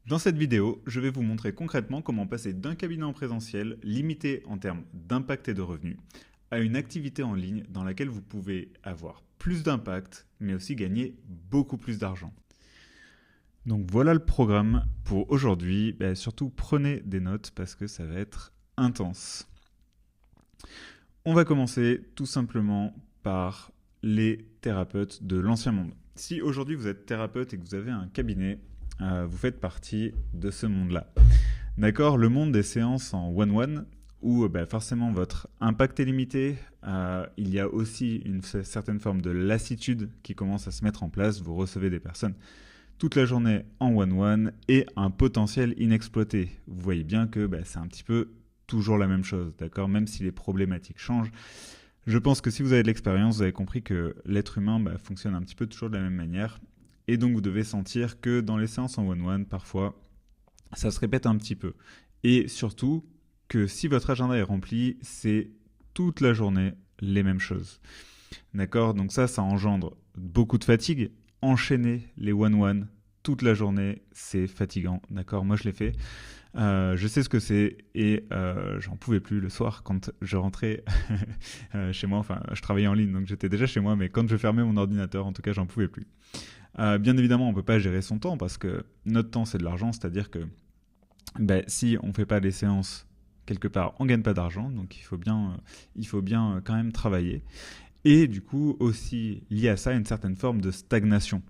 Dans cette vidéo, je vais vous montrer concrètement comment passer d'un cabinet en présentiel, limité en termes d'impact et de revenus, à une activité en ligne dans laquelle vous pouvez avoir plus d'impact, mais aussi gagner beaucoup plus d'argent. Donc voilà le programme pour aujourd'hui. Surtout prenez des notes parce que ça va être intense. On va commencer tout simplement par les thérapeutes de l'ancien monde. Si aujourd'hui vous êtes thérapeute et que vous avez un cabinet, vous faites partie de ce monde-là. D'accord, le monde des séances en one-one, où forcément votre impact est limité, il y a aussi une certaine forme de lassitude qui commence à se mettre en place, vous recevez des personnes toute la journée en one-one et un potentiel inexploité. Vous voyez bien que c'est un petit peu toujours la même chose, d'accord, même si les problématiques changent. Je pense que si vous avez de l'expérience, vous avez compris que l'être humain fonctionne un petit peu toujours de la même manière. Et donc vous devez sentir que dans les séances en one-one, parfois, ça se répète un petit peu. Et surtout, que si votre agenda est rempli, c'est toute la journée les mêmes choses. D'accord? Donc ça engendre beaucoup de fatigue. Enchaîner les one-one toute la journée, c'est fatigant. D'accord? Moi, je l'ai fait. Je sais ce que c'est et j'en pouvais plus le soir quand je rentrais chez moi. Enfin, je travaillais en ligne, donc j'étais déjà chez moi, mais quand je fermais mon ordinateur, en tout cas, j'en pouvais plus. Bien évidemment, on ne peut pas gérer son temps parce que notre temps, c'est de l'argent, c'est-à-dire que si on ne fait pas des séances quelque part, on ne gagne pas d'argent, donc il faut bien quand même travailler. Et du coup, aussi lié à ça, une certaine forme de stagnation.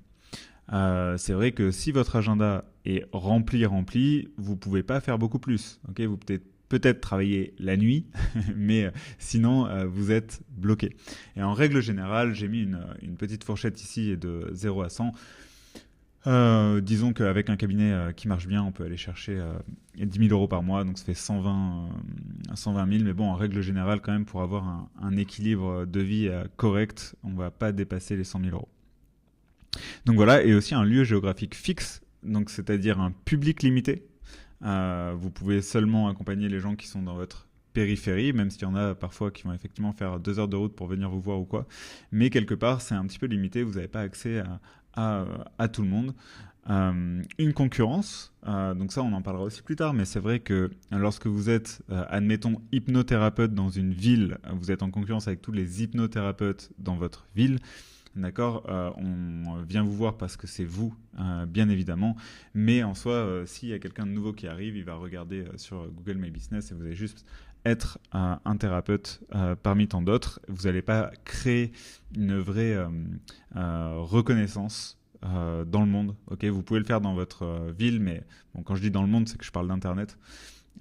C'est vrai que si votre agenda est rempli, vous ne pouvez pas faire beaucoup plus. Okay, vous pouvez peut-être travailler la nuit, mais sinon, vous êtes bloqué. Et en règle générale, j'ai mis une petite fourchette ici de 0 à 100. Disons qu'avec un cabinet qui marche bien, on peut aller chercher 10 000 euros par mois, donc ça fait 120 000. Mais bon, en règle générale, quand même, pour avoir un équilibre de vie correct, on ne va pas dépasser les 100 000 euros. Donc voilà, et aussi un lieu géographique fixe, donc c'est-à-dire un public limité. Vous pouvez seulement accompagner les gens qui sont dans votre périphérie, même s'il y en a parfois qui vont effectivement faire 2 heures de route pour venir vous voir ou quoi. Mais quelque part, c'est un petit peu limité, vous n'avez pas accès à tout le monde. Une concurrence, donc ça on en parlera aussi plus tard, mais c'est vrai que lorsque vous êtes, admettons, hypnothérapeute dans une ville, vous êtes en concurrence avec tous les hypnothérapeutes dans votre ville. D'accord, on vient vous voir parce que c'est vous, bien évidemment, mais en soi, s'il y a quelqu'un de nouveau qui arrive, il va regarder sur Google My Business et vous allez juste être un thérapeute parmi tant d'autres. Vous n'allez pas créer une vraie reconnaissance dans le monde. Okay, vous pouvez le faire dans votre ville, mais bon, quand je dis dans le monde, c'est que je parle d'Internet.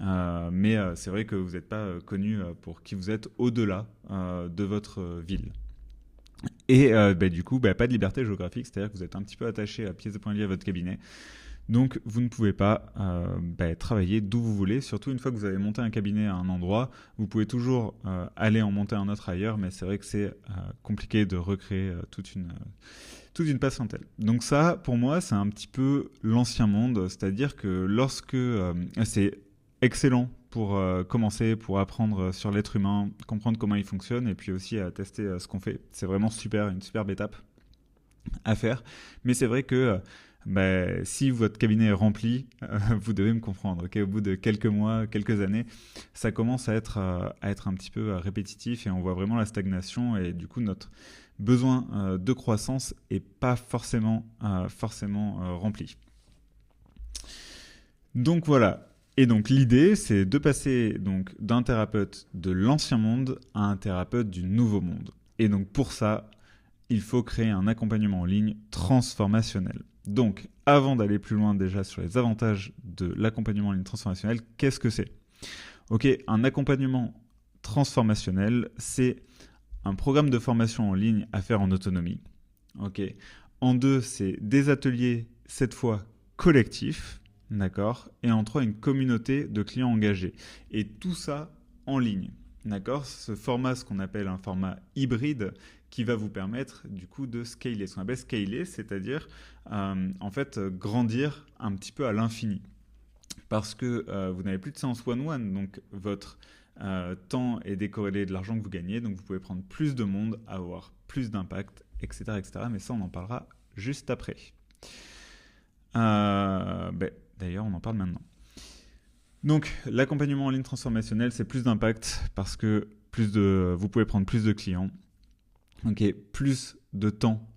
Mais c'est vrai que vous n'êtes pas connu pour qui vous êtes au-delà de votre ville. Et du coup, pas de liberté géographique, c'est-à-dire que vous êtes un petit peu attaché à pieds et poings liés à votre cabinet. Donc, vous ne pouvez pas travailler d'où vous voulez. Surtout une fois que vous avez monté un cabinet à un endroit, vous pouvez toujours aller en monter un autre ailleurs, mais c'est vrai que c'est compliqué de recréer toute une patientèle. Donc ça, pour moi, c'est un petit peu l'ancien monde, c'est-à-dire que lorsque c'est excellent pour commencer, pour apprendre sur l'être humain, comprendre comment il fonctionne et puis aussi à tester ce qu'on fait. C'est vraiment super, une superbe étape à faire. Mais c'est vrai que si votre cabinet est rempli, vous devez me comprendre. Okay, au bout de quelques mois, quelques années, ça commence à être un petit peu répétitif et on voit vraiment la stagnation et du coup notre besoin de croissance est pas forcément rempli. Donc voilà. Et donc l'idée, c'est de passer donc d'un thérapeute de l'ancien monde à un thérapeute du nouveau monde. Et donc pour ça, il faut créer un accompagnement en ligne transformationnel. Donc, avant d'aller plus loin déjà sur les avantages de l'accompagnement en ligne transformationnel, qu'est-ce que c'est? Ok, un accompagnement transformationnel, c'est un programme de formation en ligne à faire en autonomie. Ok. En 2, c'est des ateliers, cette fois collectifs. D'accord. Et en 3, une communauté de clients engagés. Et tout ça en ligne. D'accord. Ce format, ce qu'on appelle un format hybride, qui va vous permettre du coup de scaler. Ce qu'on appelle scaler, c'est-à-dire en fait grandir un petit peu à l'infini. Parce que vous n'avez plus de séance one-one, donc votre temps est décorrélé de l'argent que vous gagnez, donc vous pouvez prendre plus de monde, avoir plus d'impact, etc., etc. Mais ça, on en parlera juste après. d'ailleurs, on en parle maintenant. Donc, l'accompagnement en ligne transformationnel, c'est plus d'impact parce que vous pouvez prendre plus de clients, plus de temps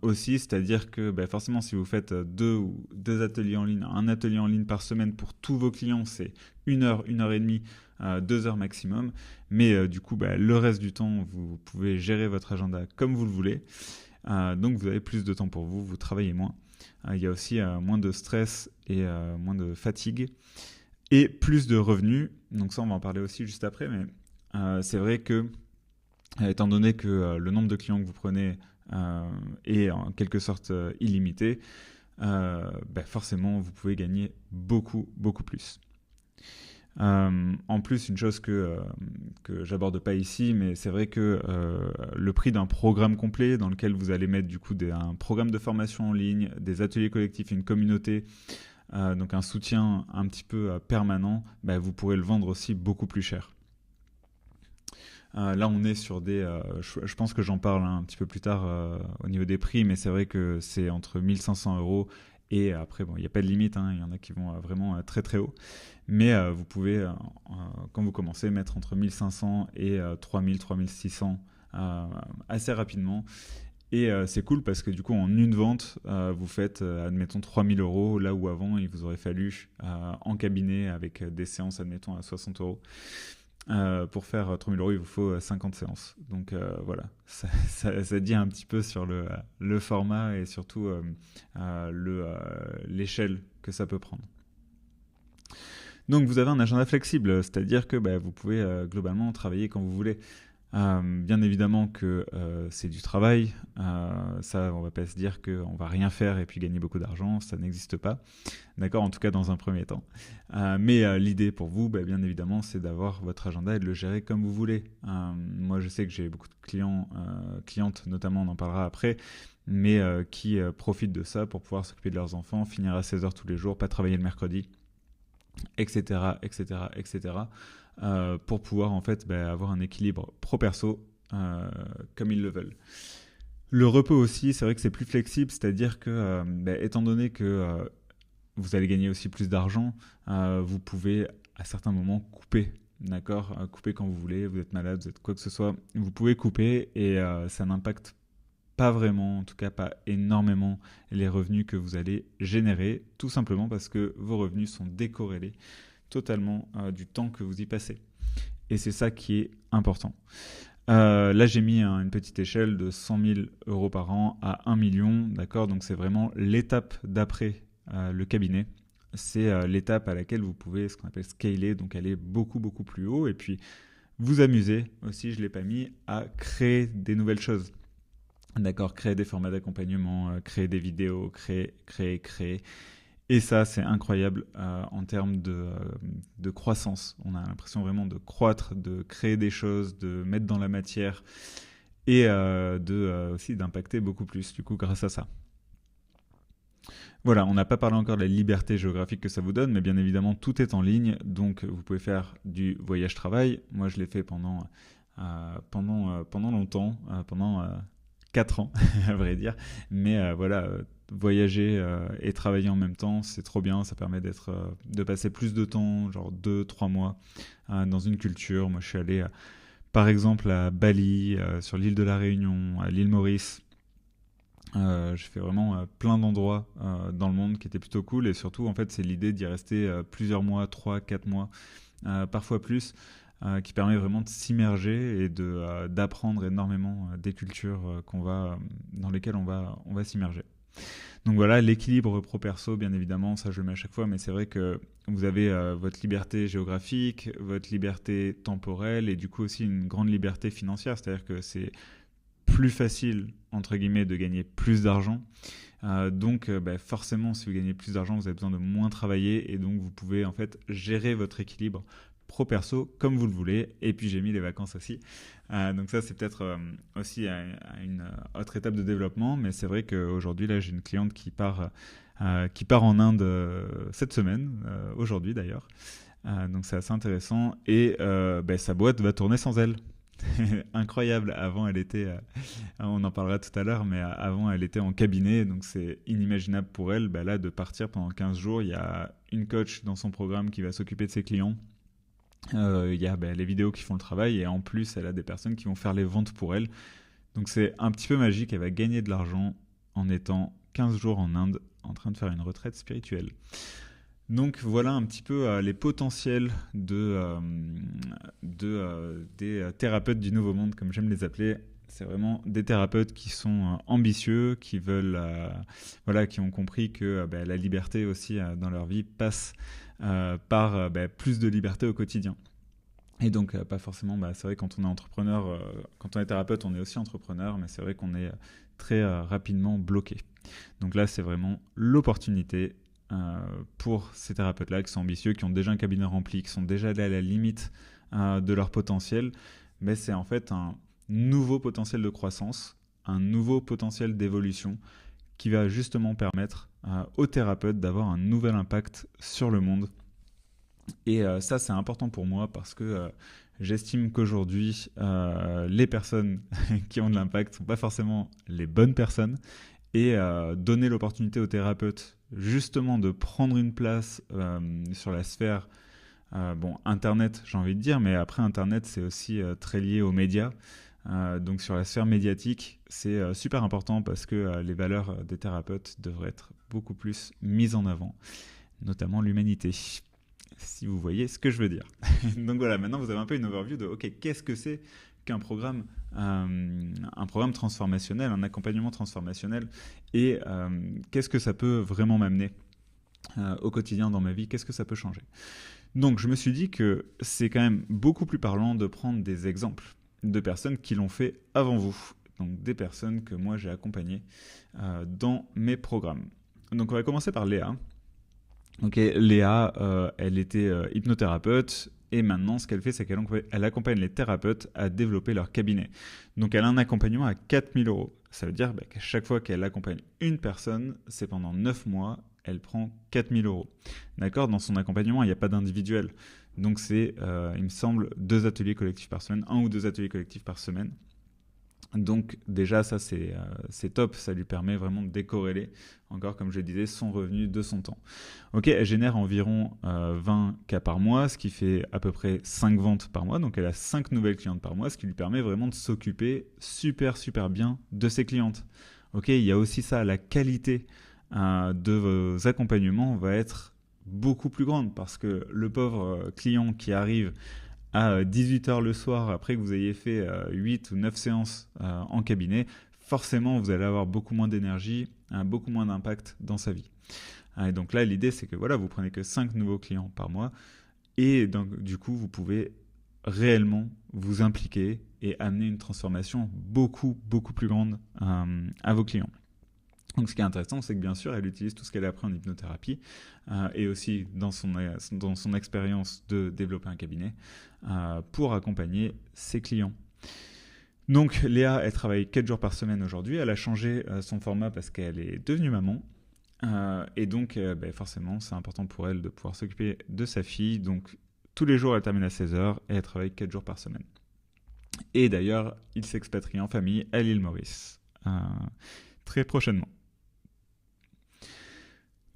aussi, c'est-à-dire que forcément, si vous faites deux ateliers en ligne, un atelier en ligne par semaine pour tous vos clients, c'est 1 heure, 1 heure et demie, 2 heures maximum. Mais du coup, le reste du temps, vous pouvez gérer votre agenda comme vous le voulez. Donc, vous avez plus de temps pour vous, vous travaillez moins. Il y a aussi moins de stress et moins de fatigue. Et plus de revenus, donc ça on va en parler aussi juste après, mais c'est vrai que, étant donné que le nombre de clients que vous prenez est en quelque sorte illimité, forcément vous pouvez gagner beaucoup, beaucoup plus. En plus, une chose que j'aborde pas ici, mais c'est vrai que le prix d'un programme complet dans lequel vous allez mettre du coup un programme de formation en ligne, des ateliers collectifs, une communauté, donc un soutien un petit peu permanent, vous pourrez le vendre aussi beaucoup plus cher. Là, on est sur je pense que j'en parle un petit peu plus tard au niveau des prix, mais c'est vrai que c'est entre 1 500 € et après, il n'y a pas de limite, il y en a qui vont vraiment très très haut. Mais vous pouvez, quand vous commencez, mettre entre 1 500 et 3 000, 3 600 assez rapidement. Et c'est cool parce que du coup, en une vente, vous faites, admettons, 3 000 €, là où avant, il vous aurait fallu en cabinet avec des séances, admettons, à 60 €. Pour faire 3 000 €, il vous faut 50 séances. Donc voilà, ça dit un petit peu sur le format et surtout l'échelle que ça peut prendre. Donc vous avez un agenda flexible, c'est-à-dire que vous pouvez globalement travailler quand vous voulez. Bien évidemment que c'est du travail, ça on va pas se dire qu'on va rien faire et puis gagner beaucoup d'argent, ça n'existe pas, d'accord, en tout cas dans un premier temps. Mais l'idée pour vous, bien évidemment, c'est d'avoir votre agenda et de le gérer comme vous voulez. Moi je sais que j'ai beaucoup de clientes notamment, on en parlera après, mais qui profitent de ça pour pouvoir s'occuper de leurs enfants, finir à 16h tous les jours, pas travailler le mercredi, etc., etc., etc., pour pouvoir en fait avoir un équilibre pro-perso comme ils le veulent. Le repos aussi, c'est vrai que c'est plus flexible, c'est-à-dire que étant donné que vous allez gagner aussi plus d'argent, vous pouvez à certains moments couper, d'accord, couper quand vous voulez, vous êtes malade, vous êtes quoi que ce soit, vous pouvez couper et ça n'impacte pas vraiment, en tout cas pas énormément, les revenus que vous allez générer, tout simplement parce que vos revenus sont décorrélés totalement du temps que vous y passez. Et c'est ça qui est important. Là, j'ai mis une petite échelle de 100 000 € par an à 1 million, d'accord ? Donc, c'est vraiment l'étape d'après le cabinet. C'est l'étape à laquelle vous pouvez, ce qu'on appelle scaler, donc aller beaucoup, beaucoup plus haut. Et puis, vous amuser aussi, je ne l'ai pas mis, à créer des nouvelles choses. D'accord ? Créer des formats d'accompagnement, créer des vidéos, créer. Et ça, c'est incroyable en termes de croissance. On a l'impression vraiment de croître, de créer des choses, de mettre dans la matière et aussi d'impacter beaucoup plus, du coup, grâce à ça. Voilà, on n'a pas parlé encore de la liberté géographique que ça vous donne, mais bien évidemment, tout est en ligne. Donc, vous pouvez faire du voyage-travail. Moi, je l'ai fait pendant longtemps, pendant 4 ans, à vrai dire. Mais voilà... voyager et travailler en même temps, c'est trop bien, ça permet de passer plus de temps, genre 2-3 mois dans une culture. Moi je suis allé par exemple à Bali, sur l'île de la Réunion, à l'île Maurice. J'ai fait vraiment plein d'endroits dans le monde qui étaient plutôt cool, et surtout en fait c'est l'idée d'y rester plusieurs mois, 3-4 mois, parfois plus, qui permet vraiment de s'immerger et d'apprendre énormément des cultures dans lesquelles on va s'immerger. Donc voilà, l'équilibre pro-perso, bien évidemment, ça je le mets à chaque fois, mais c'est vrai que vous avez votre liberté géographique, votre liberté temporelle et du coup aussi une grande liberté financière, c'est-à-dire que c'est plus facile, entre guillemets, de gagner plus d'argent. Donc forcément, si vous gagnez plus d'argent, vous avez besoin de moins travailler et donc vous pouvez en fait gérer votre équilibre pro-perso comme vous le voulez. Et puis j'ai mis les vacances aussi. Donc ça c'est peut-être aussi une autre étape de développement, mais c'est vrai qu'aujourd'hui là j'ai une cliente qui part en Inde cette semaine, aujourd'hui d'ailleurs. Donc c'est assez intéressant et sa boîte va tourner sans elle. incroyable. Avant, on en parlera tout à l'heure, mais avant, elle était en cabinet, donc c'est inimaginable pour elle, là, de partir pendant 15 jours. Il y a une coach dans son programme qui va s'occuper de ses clients. Il y a les vidéos qui font le travail, et en plus, elle a des personnes qui vont faire les ventes pour elle. Donc c'est un petit peu magique. Elle va gagner de l'argent en étant 15 jours en Inde, en train de faire une retraite spirituelle. Donc voilà un petit peu les potentiels des thérapeutes du Nouveau Monde, comme j'aime les appeler. C'est vraiment des thérapeutes qui sont ambitieux, qui veulent, qui ont compris que la liberté aussi dans leur vie passe par plus de liberté au quotidien. Et donc pas forcément, c'est vrai quand on est entrepreneur, quand on est thérapeute, on est aussi entrepreneur, mais c'est vrai qu'on est très rapidement bloqué. Donc là, c'est vraiment l'opportunité pour ces thérapeutes-là qui sont ambitieux, qui ont déjà un cabinet rempli, qui sont déjà allés à la limite de leur potentiel. Mais c'est en fait un nouveau potentiel de croissance, un nouveau potentiel d'évolution qui va justement permettre aux thérapeutes d'avoir un nouvel impact sur le monde. Et ça, c'est important pour moi parce que j'estime qu'aujourd'hui, les personnes qui ont de l'impact ne sont pas forcément les bonnes personnes. Et donner l'opportunité aux thérapeutes justement de prendre une place sur la sphère Internet, j'ai envie de dire, mais après Internet, c'est aussi très lié aux médias. Donc sur la sphère médiatique, c'est super important parce que les valeurs des thérapeutes devraient être beaucoup plus mises en avant, notamment l'humanité, si vous voyez ce que je veux dire. Donc voilà, maintenant vous avez un peu une overview de qu'est-ce que c'est qu'un programme, un programme transformationnel, un accompagnement transformationnel, et qu'est-ce que ça peut vraiment m'amener au quotidien dans ma vie, qu'est-ce que ça peut changer. Donc je me suis dit que c'est quand même beaucoup plus parlant de prendre des exemples de personnes qui l'ont fait avant vous, donc des personnes que moi j'ai accompagnées dans mes programmes. Donc on va commencer par Léa. Léa, elle était hypnothérapeute. Et maintenant, ce qu'elle fait, c'est qu'elle accompagne les thérapeutes à développer leur cabinet. Donc, elle a un accompagnement à 4 000 €. Ça veut dire qu'à chaque fois qu'elle accompagne une personne, c'est pendant 9 mois, elle prend 4 000 €. D'accord ? Dans son accompagnement, il n'y a pas d'individuel. Donc, c'est, il me semble, 2 ateliers collectifs par semaine, 1 ou 2 ateliers collectifs par semaine. Donc déjà, ça c'est top, ça lui permet vraiment de décorréler, encore comme je le disais, son revenu de son temps. Elle génère environ 20 cas par mois, ce qui fait à peu près 5 ventes par mois, donc elle a 5 nouvelles clientes par mois, ce qui lui permet vraiment de s'occuper super bien de ses clientes. Il y a aussi ça, la qualité de vos accompagnements va être beaucoup plus grande, parce que le pauvre client qui arrive à 18h le soir, après que vous ayez fait 8 ou 9 séances en cabinet, forcément vous allez avoir beaucoup moins d'énergie, beaucoup moins d'impact dans sa vie. Et donc là, l'idée c'est que vous prenez que 5 nouveaux clients par mois, et donc, du coup vous pouvez réellement vous impliquer et amener une transformation beaucoup plus grande à vos clients. Donc ce qui est intéressant, c'est que bien sûr, elle utilise tout ce qu'elle a appris en hypnothérapie et aussi dans son expérience de développer un cabinet pour accompagner ses clients. Donc Léa, elle travaille 4 jours par semaine aujourd'hui. Elle a changé son format parce qu'elle est devenue maman. Et donc forcément, c'est important pour elle de pouvoir s'occuper de sa fille. Donc tous les jours, elle termine à 16h et elle travaille 4 jours par semaine. Et d'ailleurs, il s'expatrie en famille à l'île Maurice très prochainement.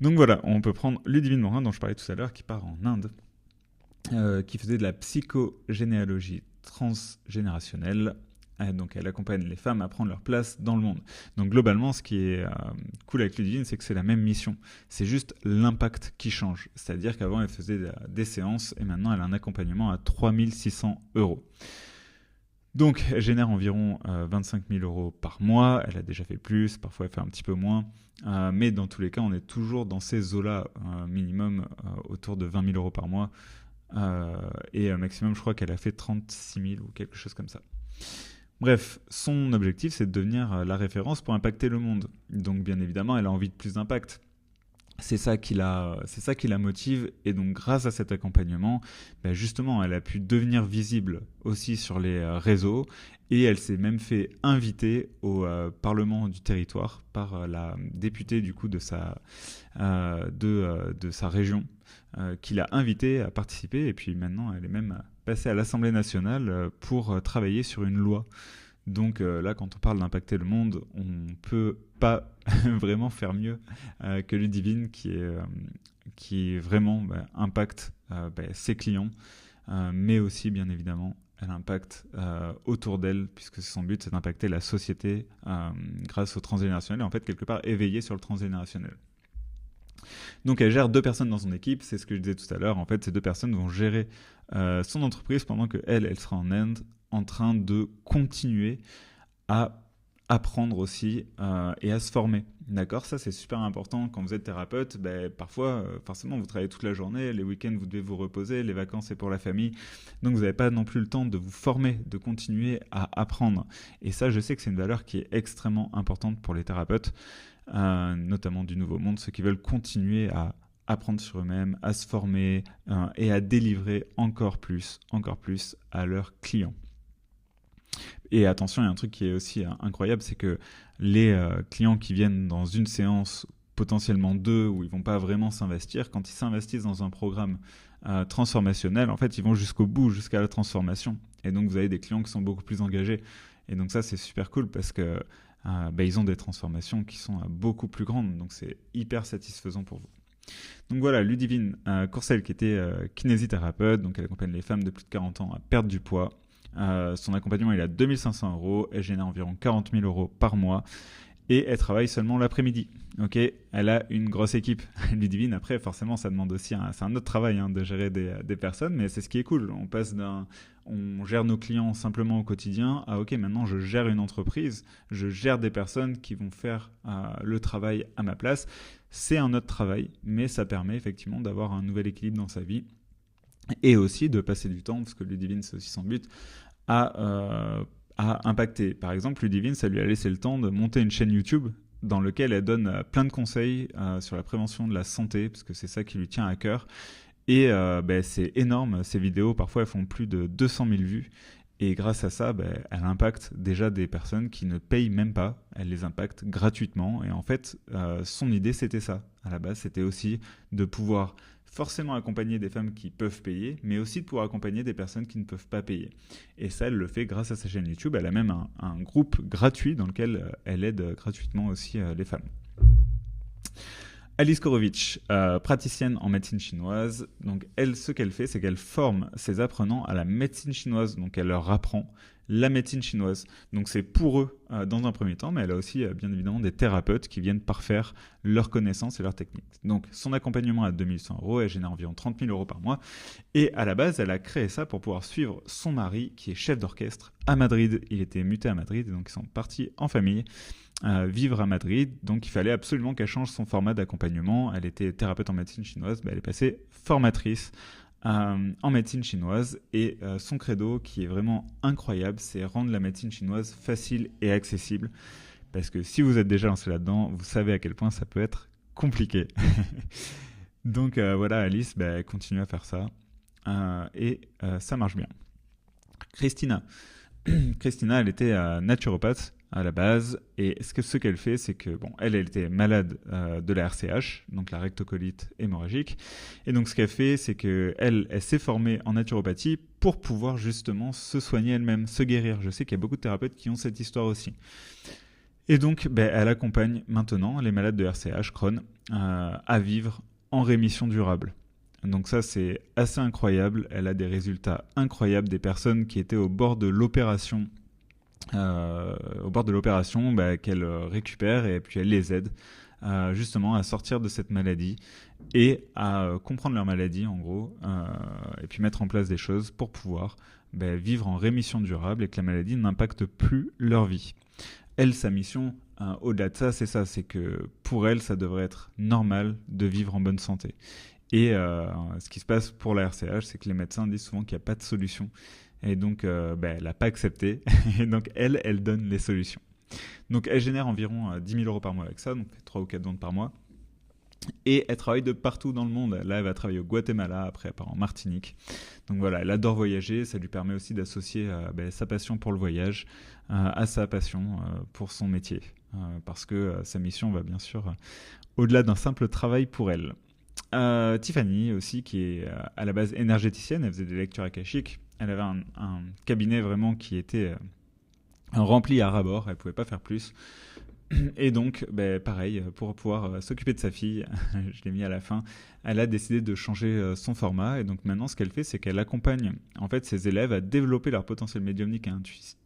Donc voilà, on peut prendre Ludivine Morin, dont je parlais tout à l'heure, qui part en Inde, qui faisait de la psychogénéalogie transgénérationnelle. Donc elle accompagne les femmes à prendre leur place dans le monde. Donc globalement, ce qui est cool avec Ludivine, c'est que c'est la même mission. C'est juste l'impact qui change. C'est-à-dire qu'avant, elle faisait des séances et maintenant, elle a un accompagnement à 3 600 €. Donc, elle génère environ 25 000 € par mois. Elle a déjà fait plus, parfois elle fait un petit peu moins. Mais dans tous les cas, on est toujours dans ces eaux-là, minimum autour de 20 000 € par mois. Et maximum, je crois qu'elle a fait 36 000 ou quelque chose comme ça. Bref, son objectif, c'est de devenir la référence pour impacter le monde. Donc, bien évidemment, elle a envie de plus d'impact. C'est ça qui la motive, et donc grâce à cet accompagnement, justement, elle a pu devenir visible aussi sur les réseaux, et elle s'est même fait inviter au Parlement du territoire par la députée du coup de sa région, qui l'a invitée à participer, et puis maintenant elle est même passer à l'Assemblée nationale pour travailler sur une loi. Donc là, quand on parle d'impacter le monde, on peut pas vraiment faire mieux que Ludivine qui vraiment impacte ses clients, mais aussi bien évidemment elle impacte autour d'elle, puisque son but c'est d'impacter la société grâce au transgénérationnel et en fait quelque part éveiller sur le transgénérationnel. Donc elle gère 2 personnes dans son équipe, c'est ce que je disais tout à l'heure, en fait ces 2 personnes vont gérer son entreprise pendant que elle sera en Inde en train de continuer à apprendre aussi et à se former. D'accord, ça c'est super important quand vous êtes thérapeute. Parfois, forcément, vous travaillez toute la journée, les week-ends vous devez vous reposer, les vacances c'est pour la famille, donc vous n'avez pas non plus le temps de vous former, de continuer à apprendre. Et ça, je sais que c'est une valeur qui est extrêmement importante pour les thérapeutes, notamment du Nouveau Monde, ceux qui veulent continuer à apprendre sur eux-mêmes, à se former et à délivrer encore plus à leurs clients. Et attention, il y a un truc qui est aussi incroyable, c'est que les clients qui viennent dans une séance, potentiellement 2, où ils vont pas vraiment s'investir, quand ils s'investissent dans un programme transformationnel, en fait, ils vont jusqu'au bout, jusqu'à la transformation. Et donc, vous avez des clients qui sont beaucoup plus engagés. Et donc ça, c'est super cool parce que ils ont des transformations qui sont beaucoup plus grandes. Donc, c'est hyper satisfaisant pour vous. Donc voilà, Ludivine Courcelles, qui était kinésithérapeute, donc elle accompagne les femmes de plus de 40 ans à perdre du poids. Son accompagnement il est à 2 500 €, elle génère environ 40 000 € par mois et elle travaille seulement l'après-midi. Ok, elle a une grosse équipe. Ludivine, après, forcément, ça demande aussi c'est un autre travail de gérer des personnes, mais c'est ce qui est cool. On gère nos clients simplement au quotidien à ok, maintenant je gère une entreprise, je gère des personnes qui vont faire le travail à ma place. C'est un autre travail, mais ça permet effectivement d'avoir un nouvel équilibre dans sa vie et aussi de passer du temps, parce que Ludivine, c'est aussi son but, à impacter. Par exemple, Ludivine, ça lui a laissé le temps de monter une chaîne YouTube dans laquelle elle donne plein de conseils sur la prévention de la santé, parce que c'est ça qui lui tient à cœur. Et c'est énorme, ces vidéos, parfois elles font plus de 200 000 vues. Et grâce à ça, elle impacte déjà des personnes qui ne payent même pas, elle les impacte gratuitement. Et en fait, son idée, c'était ça. À la base, c'était aussi de pouvoir forcément accompagner des femmes qui peuvent payer, mais aussi de pouvoir accompagner des personnes qui ne peuvent pas payer. Et ça, elle le fait grâce à sa chaîne YouTube. Elle a même un groupe gratuit dans lequel elle aide gratuitement aussi les femmes. Alice Korovitch, praticienne en médecine chinoise. Donc elle, ce qu'elle fait, c'est qu'elle forme ses apprenants à la médecine chinoise. Donc elle leur apprend la médecine chinoise. Donc c'est pour eux dans un premier temps, mais elle a aussi bien évidemment des thérapeutes qui viennent parfaire leurs connaissances et leurs techniques. Donc son accompagnement à 2 100 €, elle génère environ 30 000 € par mois. Et à la base, elle a créé ça pour pouvoir suivre son mari qui est chef d'orchestre à Madrid. Il était muté à Madrid et donc ils sont partis en famille. Vivre à Madrid, donc il fallait absolument qu'elle change son format d'accompagnement. Elle était thérapeute en médecine chinoise, elle est passée formatrice en médecine chinoise et son credo qui est vraiment incroyable, c'est rendre la médecine chinoise facile et accessible, parce que si vous êtes déjà lancé là-dedans, vous savez à quel point ça peut être compliqué. Donc voilà, Alice, elle continue à faire ça et ça marche bien. Christina, elle était naturopathe à la base, et ce qu'elle fait, c'est que elle était malade de la RCH, donc la rectocolite hémorragique, et donc ce qu'elle fait, c'est que elle s'est formée en naturopathie pour pouvoir justement se soigner elle-même, se guérir. Je sais qu'il y a beaucoup de thérapeutes qui ont cette histoire aussi. Et donc, elle accompagne maintenant les malades de RCH, Crohn, à vivre en rémission durable. Donc ça, c'est assez incroyable. Elle a des résultats incroyables, des personnes qui étaient au bord de l'opération, qu'elle récupère et puis elle les aide justement à sortir de cette maladie et à comprendre leur maladie en gros, et puis mettre en place des choses pour pouvoir vivre en rémission durable et que la maladie n'impacte plus leur vie. Elle, sa mission, au-delà de ça, c'est que pour elle, ça devrait être normal de vivre en bonne santé. Et ce qui se passe pour la RCH, c'est que les médecins disent souvent qu'il n'y a pas de solution. Et donc, elle n'a pas accepté. Et donc, elle donne les solutions. Donc, elle génère environ 10 000 € par mois avec ça, donc 3 ou 4 ventes par mois. Et elle travaille de partout dans le monde. Là, elle va travailler au Guatemala, après elle part en Martinique. Donc voilà, elle adore voyager. Ça lui permet aussi d'associer sa passion pour le voyage à sa passion pour son métier. Parce que sa mission va bien sûr au-delà d'un simple travail pour elle. Tiffany aussi, qui est à la base énergéticienne, elle faisait des lectures akashiques. Elle avait un cabinet vraiment qui était rempli à ras-bord, elle ne pouvait pas faire plus. Et donc, pareil, pour pouvoir s'occuper de sa fille, je l'ai mis à la fin, elle a décidé de changer son format. Et donc maintenant, ce qu'elle fait, c'est qu'elle accompagne en fait ses élèves à développer leur potentiel médiumnique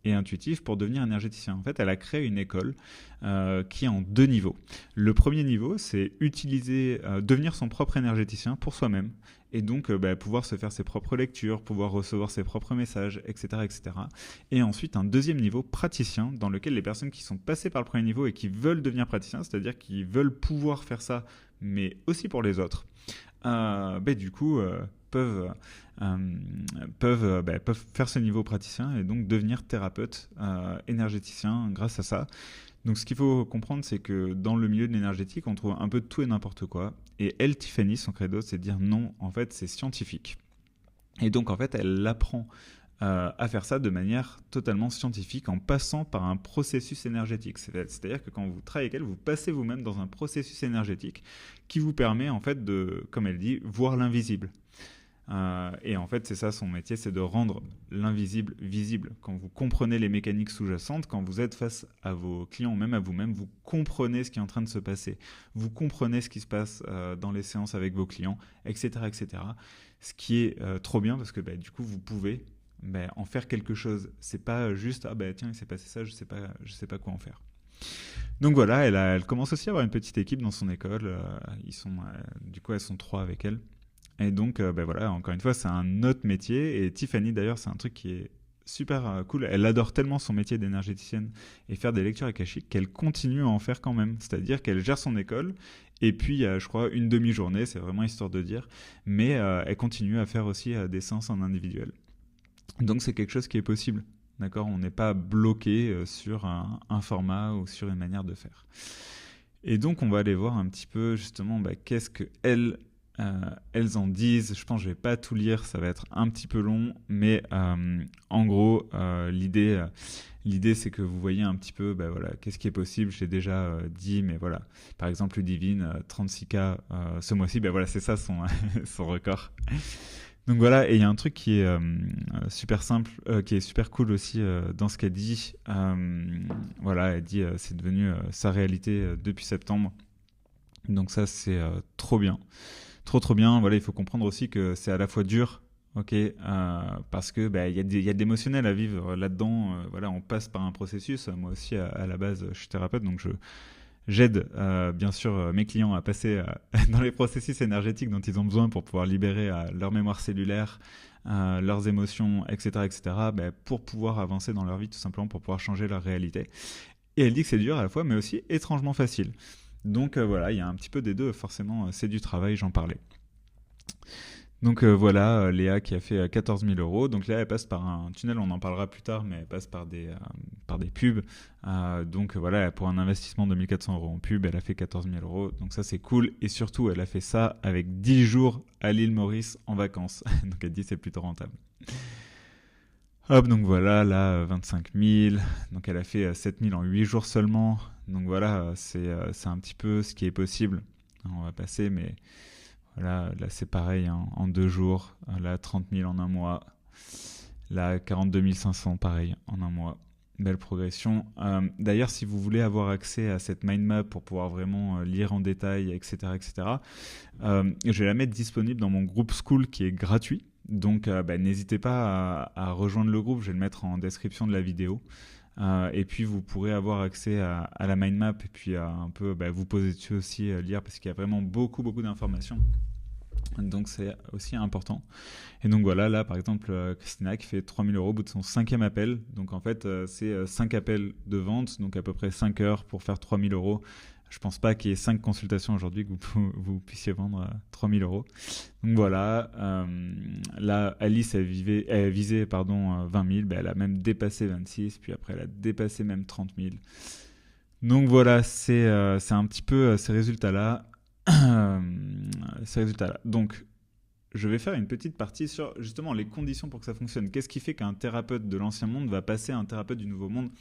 et intuitif pour devenir énergéticien. En fait, elle a créé une école qui est en 2 niveaux. Le premier niveau, c'est devenir son propre énergéticien pour soi-même. Et donc pouvoir se faire ses propres lectures, pouvoir recevoir ses propres messages, etc., etc. Et ensuite un deuxième niveau praticien, dans lequel les personnes qui sont passées par le premier niveau et qui veulent devenir praticiens, c'est-à-dire qui veulent pouvoir faire ça, mais aussi pour les autres, du coup peuvent faire ce niveau praticien et donc devenir thérapeute énergéticien grâce à ça. Donc ce qu'il faut comprendre, c'est que dans le milieu de l'énergétique, on trouve un peu de tout et n'importe quoi. Et elle, Tiffany, son credo, c'est de dire non, en fait, c'est scientifique. Et donc, en fait, elle apprend à faire ça de manière totalement scientifique en passant par un processus énergétique. C'est-à-dire que quand vous travaillez avec elle, vous passez vous-même dans un processus énergétique qui vous permet, en fait, de, comme elle dit, voir l'invisible. Et en fait, c'est ça son métier, c'est de rendre l'invisible visible. Quand vous comprenez les mécaniques sous-jacentes, quand vous êtes face à vos clients ou même à vous-même, vous comprenez ce qui est en train de se passer. Vous comprenez ce qui se passe dans les séances avec vos clients, etc. etc. Ce qui est trop bien parce que du coup, vous pouvez en faire quelque chose. C'est pas juste, tiens, il s'est passé ça, je sais pas quoi en faire. Donc voilà, elle commence aussi à avoir une petite équipe dans son école. Du coup, elles sont 3 avec elle. Et donc, voilà, encore une fois, c'est un autre métier. Et Tiffany, d'ailleurs, c'est un truc qui est super cool. Elle adore tellement son métier d'énergéticienne et faire des lectures akashiques qu'elle continue à en faire quand même. C'est-à-dire qu'elle gère son école. Et puis, il y a, je crois, une demi-journée, c'est vraiment histoire de dire. Mais elle continue à faire aussi des séances en individuel. Donc, c'est quelque chose qui est possible. D'accord ? On n'est pas bloqué sur un format ou sur une manière de faire. Et donc, on va aller voir un petit peu, justement, qu'est-ce qu'elles en disent. Je pense que je ne vais pas tout lire, ça va être un petit peu long, mais en gros, l'idée c'est que vous voyez un petit peu qu'est-ce qui est possible. Je l'ai déjà dit, mais voilà. Par exemple, Ludivine, 36K ce mois-ci, c'est ça son, son record. Donc voilà, et il y a un truc qui est super simple, qui est super cool aussi dans ce qu'elle dit. Elle dit c'est devenu sa réalité depuis septembre. Donc ça, c'est trop bien. Trop bien. Voilà, il faut comprendre aussi que c'est à la fois dur, parce que il y a de l'émotionnel à vivre là-dedans. On passe par un processus. Moi aussi, à la base, je suis thérapeute, donc j'aide bien sûr mes clients à passer dans les processus énergétiques dont ils ont besoin pour pouvoir libérer leur mémoire cellulaire, leurs émotions, etc., etc., pour pouvoir avancer dans leur vie, tout simplement pour pouvoir changer leur réalité. Et elle dit que c'est dur à la fois, mais aussi étrangement facile. Donc il y a un petit peu des deux, forcément, c'est du travail, j'en parlais. Donc Léa qui a fait 14 000 euros. Donc Léa, elle passe par un tunnel, on en parlera plus tard, mais elle passe par des pubs. Pour un investissement de 1 400 euros en pub, elle a fait 14 000 euros. Donc ça, c'est cool. Et surtout, elle a fait ça avec 10 jours à l'île Maurice en vacances. Donc elle dit c'est plutôt rentable. Hop, donc voilà, là, 25 000. Donc elle a fait 7 000 en 8 jours seulement. Donc voilà, c'est un petit peu ce qui est possible. On va passer, mais voilà, là c'est pareil, en 2 jours. Là, 30 000 en un mois. Là, 42 500, pareil, en un mois. Belle progression. D'ailleurs, si vous voulez avoir accès à cette mind map pour pouvoir vraiment lire en détail, etc., je vais la mettre disponible dans mon groupe School qui est gratuit. Donc, n'hésitez pas à rejoindre le groupe. Je vais le mettre en description de la vidéo. Et puis, vous pourrez avoir accès à la mind map et puis à un peu vous poser dessus aussi, lire parce qu'il y a vraiment beaucoup d'informations. Donc, c'est aussi important. Et donc, voilà, là, par exemple, Christina qui fait 3 000 euros au bout de son 5e appel. Donc, en fait, c'est 5 appels de vente, donc à peu près 5 heures pour faire 3 000 euros. Je pense pas qu'il y ait 5 consultations aujourd'hui que vous puissiez vendre 3 000 euros. Donc voilà, là Alice elle visait 20 000, elle a même dépassé 26, puis après elle a dépassé même 30 000. Donc voilà, c'est un petit peu ces résultats-là. Donc je vais faire une petite partie sur justement les conditions pour que ça fonctionne. Qu'est-ce qui fait qu'un thérapeute de l'ancien monde va passer à un thérapeute du nouveau monde ?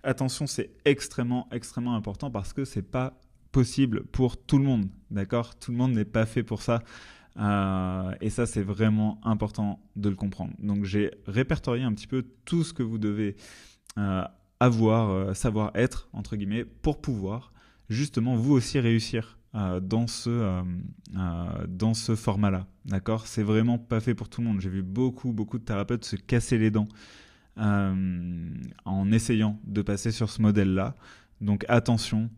Attention, c'est extrêmement important parce que c'est pas possible pour tout le monde, d'accord ? Tout le monde n'est pas fait pour ça. Et ça, c'est vraiment important de le comprendre. Donc, j'ai répertorié un petit peu tout ce que vous devez savoir être, entre guillemets, pour pouvoir justement vous aussi réussir dans ce format-là. D'accord ? C'est vraiment pas fait pour tout le monde. J'ai vu beaucoup de thérapeutes se casser les dents en essayant de passer sur ce modèle-là. Donc attention,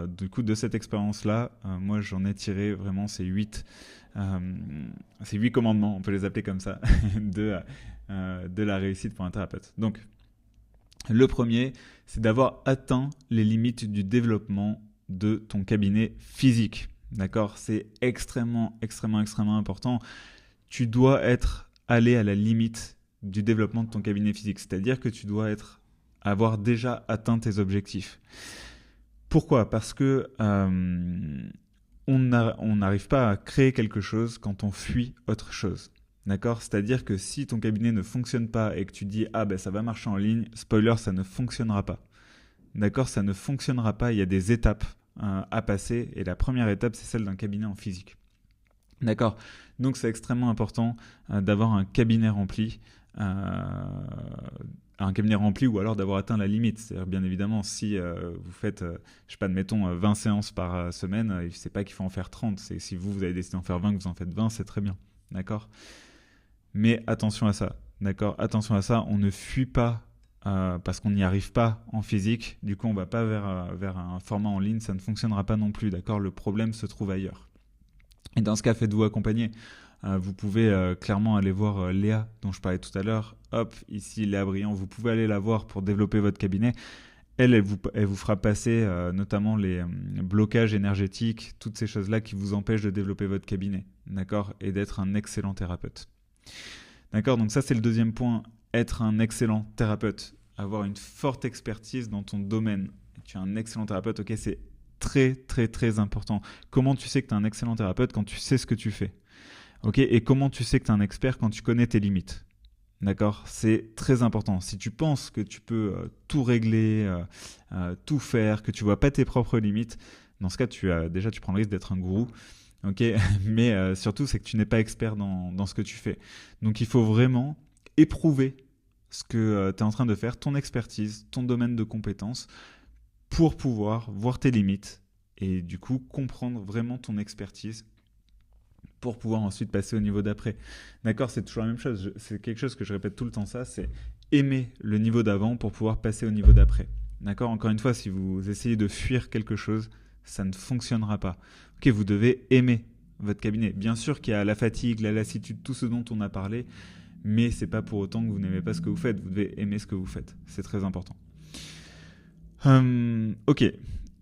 du coup, de cette expérience-là, moi j'en ai tiré vraiment ces 8 commandements, on peut les appeler comme ça, de la réussite pour un thérapeute. Donc, le premier, c'est d'avoir atteint les limites du développement de ton cabinet physique. D'accord ? C'est extrêmement important. Tu dois être allé à la limite du développement de ton cabinet physique, c'est-à-dire que tu dois avoir déjà atteint tes objectifs. Pourquoi ? Parce que on n'arrive pas à créer quelque chose quand on fuit autre chose. D'accord ? C'est-à-dire que si ton cabinet ne fonctionne pas et que tu dis « Ah ben ça va marcher en ligne », spoiler, ça ne fonctionnera pas. D'accord ? Ça ne fonctionnera pas, il y a des étapes à passer et la première étape, c'est celle d'un cabinet en physique. D'accord ? Donc c'est extrêmement important d'avoir un cabinet rempli. Un cabinet rempli ou alors d'avoir atteint la limite. C'est-à-dire, bien évidemment, si vous faites, je sais pas, admettons 20 séances par semaine, c'est pas qu'il faut en faire 30. C'est si vous avez décidé d'en faire 20, que vous en faites 20, c'est très bien. D'accord ? Mais attention à ça. D'accord ? Attention à ça, on ne fuit pas parce qu'on n'y arrive pas en physique. Du coup, on va pas vers un format en ligne, ça ne fonctionnera pas non plus. D'accord ? Le problème se trouve ailleurs. Et dans ce cas, faites-vous accompagner. Vous pouvez clairement aller voir Léa, dont je parlais tout à l'heure. Hop, ici, Léa Briand, vous pouvez aller la voir pour développer votre cabinet. Elle vous fera passer notamment les blocages énergétiques, toutes ces choses-là qui vous empêchent de développer votre cabinet, d'accord ? Et d'être un excellent thérapeute. D'accord ? Donc ça, c'est le deuxième point, être un excellent thérapeute, avoir une forte expertise dans ton domaine. Tu es un excellent thérapeute, ok, c'est très important. Comment tu sais que tu es un excellent thérapeute quand tu sais ce que tu fais ? Ok, et comment tu sais que tu es un expert quand tu connais tes limites ? D'accord ? C'est très important. Si tu penses que tu peux tout régler, tout faire, que tu vois pas tes propres limites, dans ce cas, tu prends le risque d'être un gourou. Ok, mais surtout, c'est que tu n'es pas expert dans ce que tu fais. Donc, il faut vraiment éprouver ce que tu es en train de faire, ton expertise, ton domaine de compétences, pour pouvoir voir tes limites et du coup comprendre vraiment ton expertise pour pouvoir ensuite passer au niveau d'après. D'accord ? C'est toujours la même chose. C'est quelque chose que je répète tout le temps, ça, c'est aimer le niveau d'avant pour pouvoir passer au niveau d'après. D'accord ? Encore une fois, si vous essayez de fuir quelque chose, ça ne fonctionnera pas. Ok, vous devez aimer votre cabinet. Bien sûr qu'il y a la fatigue, la lassitude, tout ce dont on a parlé, mais c'est pas pour autant que vous n'aimez pas ce que vous faites. Vous devez aimer ce que vous faites. C'est très important. Ok.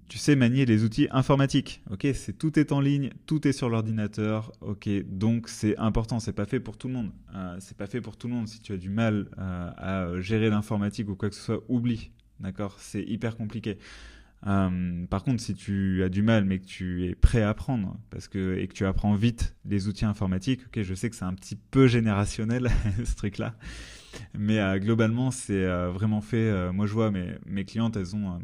Tu sais manier les outils informatiques, ok, tout est en ligne, tout est sur l'ordinateur, ok, donc c'est important, c'est pas fait pour tout le monde. C'est pas fait pour tout le monde. Si tu as du mal à gérer l'informatique ou quoi que ce soit, oublie, d'accord, c'est hyper compliqué. Par contre, si tu as du mal mais que tu es prêt à apprendre et que tu apprends vite les outils informatiques, ok, je sais que c'est un petit peu générationnel ce truc-là, mais globalement c'est vraiment fait. Moi je vois mes clientes, elles ont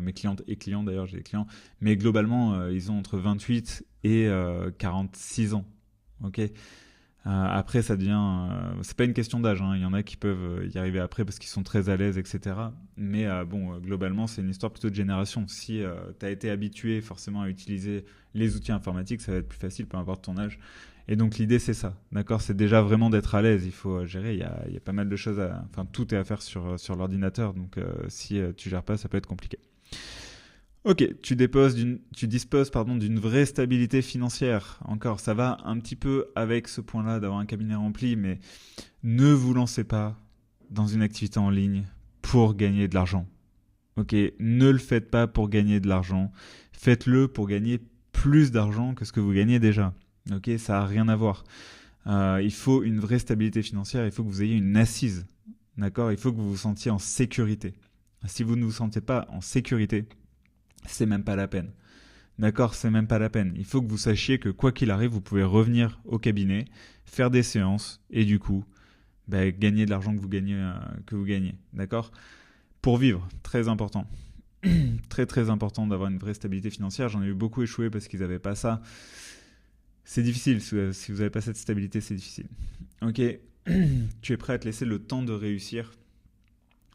mes clientes et clients d'ailleurs, j'ai des clients, mais globalement ils ont entre 28 et 46 ans. Ok. Après ça devient, c'est pas une question d'âge, hein. Il y en a qui peuvent y arriver après parce qu'ils sont très à l'aise, etc. Mais globalement c'est une histoire plutôt de génération. Si tu as été habitué forcément à utiliser les outils informatiques, ça va être plus facile peu importe ton âge. Et donc l'idée c'est ça, d'accord, c'est déjà vraiment d'être à l'aise. Il faut gérer, il y a pas mal de choses tout est à faire sur l'ordinateur, donc si tu gères pas, ça peut être compliqué. Ok, tu disposes d'une vraie stabilité financière. Encore, ça va un petit peu avec ce point-là d'avoir un cabinet rempli, mais ne vous lancez pas dans une activité en ligne pour gagner de l'argent. Ok, ne le faites pas pour gagner de l'argent. Faites-le pour gagner plus d'argent que ce que vous gagnez déjà. Ok, ça n'a rien à voir. Il faut une vraie stabilité financière, il faut que vous ayez une assise. D'accord ? Il faut que vous vous sentiez en sécurité. Si vous ne vous sentez pas en sécurité, c'est même pas la peine. D'accord, c'est même pas la peine. Il faut que vous sachiez que quoi qu'il arrive, vous pouvez revenir au cabinet, faire des séances et du coup, gagner de l'argent que vous gagnez. D'accord ? Pour vivre, très important. Très très important d'avoir une vraie stabilité financière. J'en ai eu beaucoup échoué parce qu'ils n'avaient pas ça. C'est difficile, si vous n'avez pas cette stabilité, c'est difficile. Ok, tu es prêt à te laisser le temps de réussir.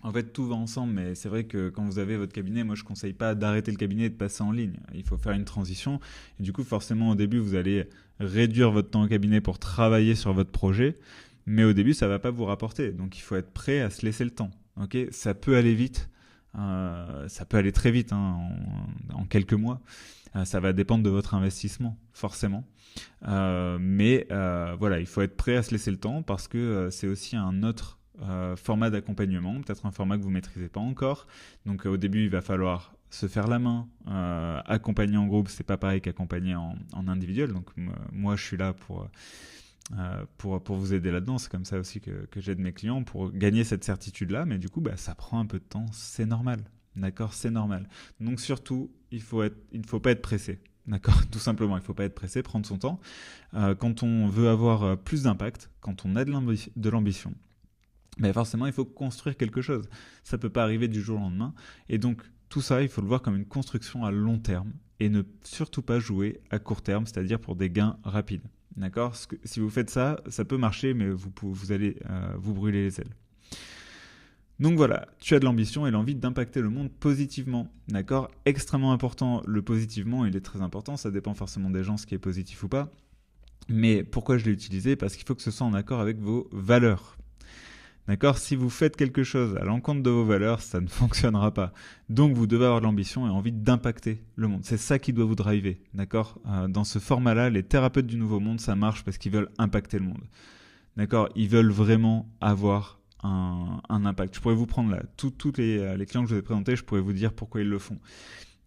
En fait, tout va ensemble, mais c'est vrai que quand vous avez votre cabinet, moi je ne conseille pas d'arrêter le cabinet et de passer en ligne. Il faut faire une transition. Et du coup, forcément, au début, vous allez réduire votre temps au cabinet pour travailler sur votre projet. Mais au début, ça ne va pas vous rapporter. Donc, il faut être prêt à se laisser le temps. Ok, ça peut aller vite. Ça peut aller très vite, hein, en quelques mois. Ça va dépendre de votre investissement, forcément. Mais voilà, il faut être prêt à se laisser le temps parce que c'est aussi un autre format d'accompagnement, peut-être un format que vous ne maîtrisez pas encore. Donc au début, il va falloir se faire la main. Accompagner en groupe, c'est pas pareil qu'accompagner en individuel. Donc moi, je suis là pour vous aider là-dedans. C'est comme ça aussi que j'aide mes clients pour gagner cette certitude-là. Mais du coup, ça prend un peu de temps. C'est normal. D'accord, c'est normal. Donc surtout, il ne faut pas être pressé. D'accord, tout simplement, il ne faut pas être pressé, prendre son temps. Quand on veut avoir plus d'impact, quand on a de l'ambition, forcément, il faut construire quelque chose. Ça ne peut pas arriver du jour au lendemain. Et donc, tout ça, il faut le voir comme une construction à long terme et ne surtout pas jouer à court terme, c'est-à-dire pour des gains rapides. D'accord ? Si vous faites ça, ça peut marcher, mais vous allez vous brûler les ailes. Donc voilà, tu as de l'ambition et l'envie d'impacter le monde positivement. D'accord ? Extrêmement important, le positivement, il est très important. Ça dépend forcément des gens, ce qui est positif ou pas. Mais pourquoi je l'ai utilisé ? Parce qu'il faut que ce soit en accord avec vos valeurs. D'accord ? Si vous faites quelque chose à l'encontre de vos valeurs, ça ne fonctionnera pas. Donc vous devez avoir de l'ambition et envie d'impacter le monde. C'est ça qui doit vous driver. D'accord ? Dans ce format-là, les thérapeutes du nouveau monde, ça marche parce qu'ils veulent impacter le monde. D'accord ? Ils veulent vraiment avoir un impact. Je pourrais vous prendre là, tous les clients que je vous ai présentés, je pourrais vous dire pourquoi ils le font.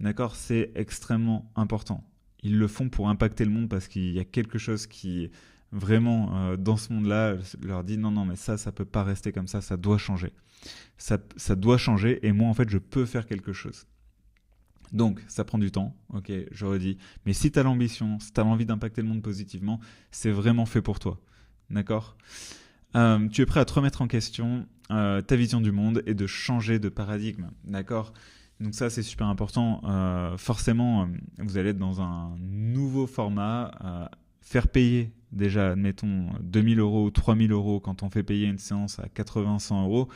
D'accord ? C'est extrêmement important. Ils le font pour impacter le monde parce qu'il y a quelque chose qui vraiment dans ce monde-là leur dit non, mais ça peut pas rester comme ça doit changer. Ça doit changer et moi en fait je peux faire quelque chose. Donc ça prend du temps, ok, je redis. Mais si tu as l'ambition, si tu as envie d'impacter le monde positivement, c'est vraiment fait pour toi. D'accord ? Tu es prêt à te remettre en question ta vision du monde et de changer de paradigme. D'accord ? Donc ça, c'est super important. Forcément, vous allez être dans un nouveau format. Faire payer, déjà, admettons, 2000 euros ou 3000 euros quand on fait payer une séance à 80-100 euros,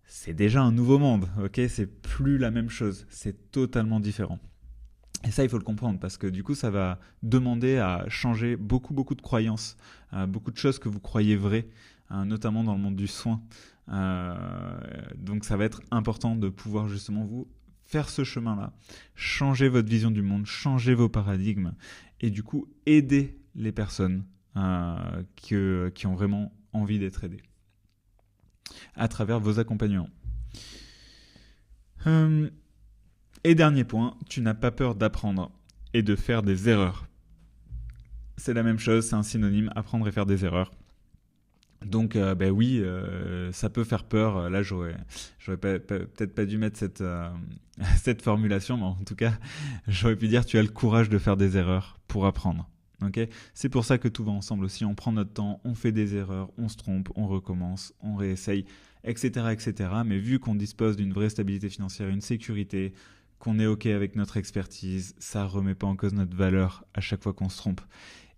c'est déjà un nouveau monde. Ok ? C'est plus la même chose. C'est totalement différent. Et ça, il faut le comprendre parce que du coup, ça va demander à changer beaucoup de croyances, beaucoup de choses que vous croyez vraies, notamment dans le monde du soin. Donc, ça va être important de pouvoir justement vous faire ce chemin-là, changer votre vision du monde, changer vos paradigmes et du coup, aider les personnes qui ont vraiment envie d'être aidées à travers vos accompagnements. Et dernier point, tu n'as pas peur d'apprendre et de faire des erreurs. C'est la même chose, c'est un synonyme, apprendre et faire des erreurs. Donc oui, ça peut faire peur. Là, j'aurais peut-être pas dû mettre cette formulation, mais en tout cas, j'aurais pu dire tu as le courage de faire des erreurs pour apprendre. Okay ? C'est pour ça que tout va ensemble aussi. On prend notre temps, on fait des erreurs, on se trompe, on recommence, on réessaye, etc., etc. Mais vu qu'on dispose d'une vraie stabilité financière, une sécurité, qu'on est OK avec notre expertise, ça ne remet pas en cause notre valeur à chaque fois qu'on se trompe.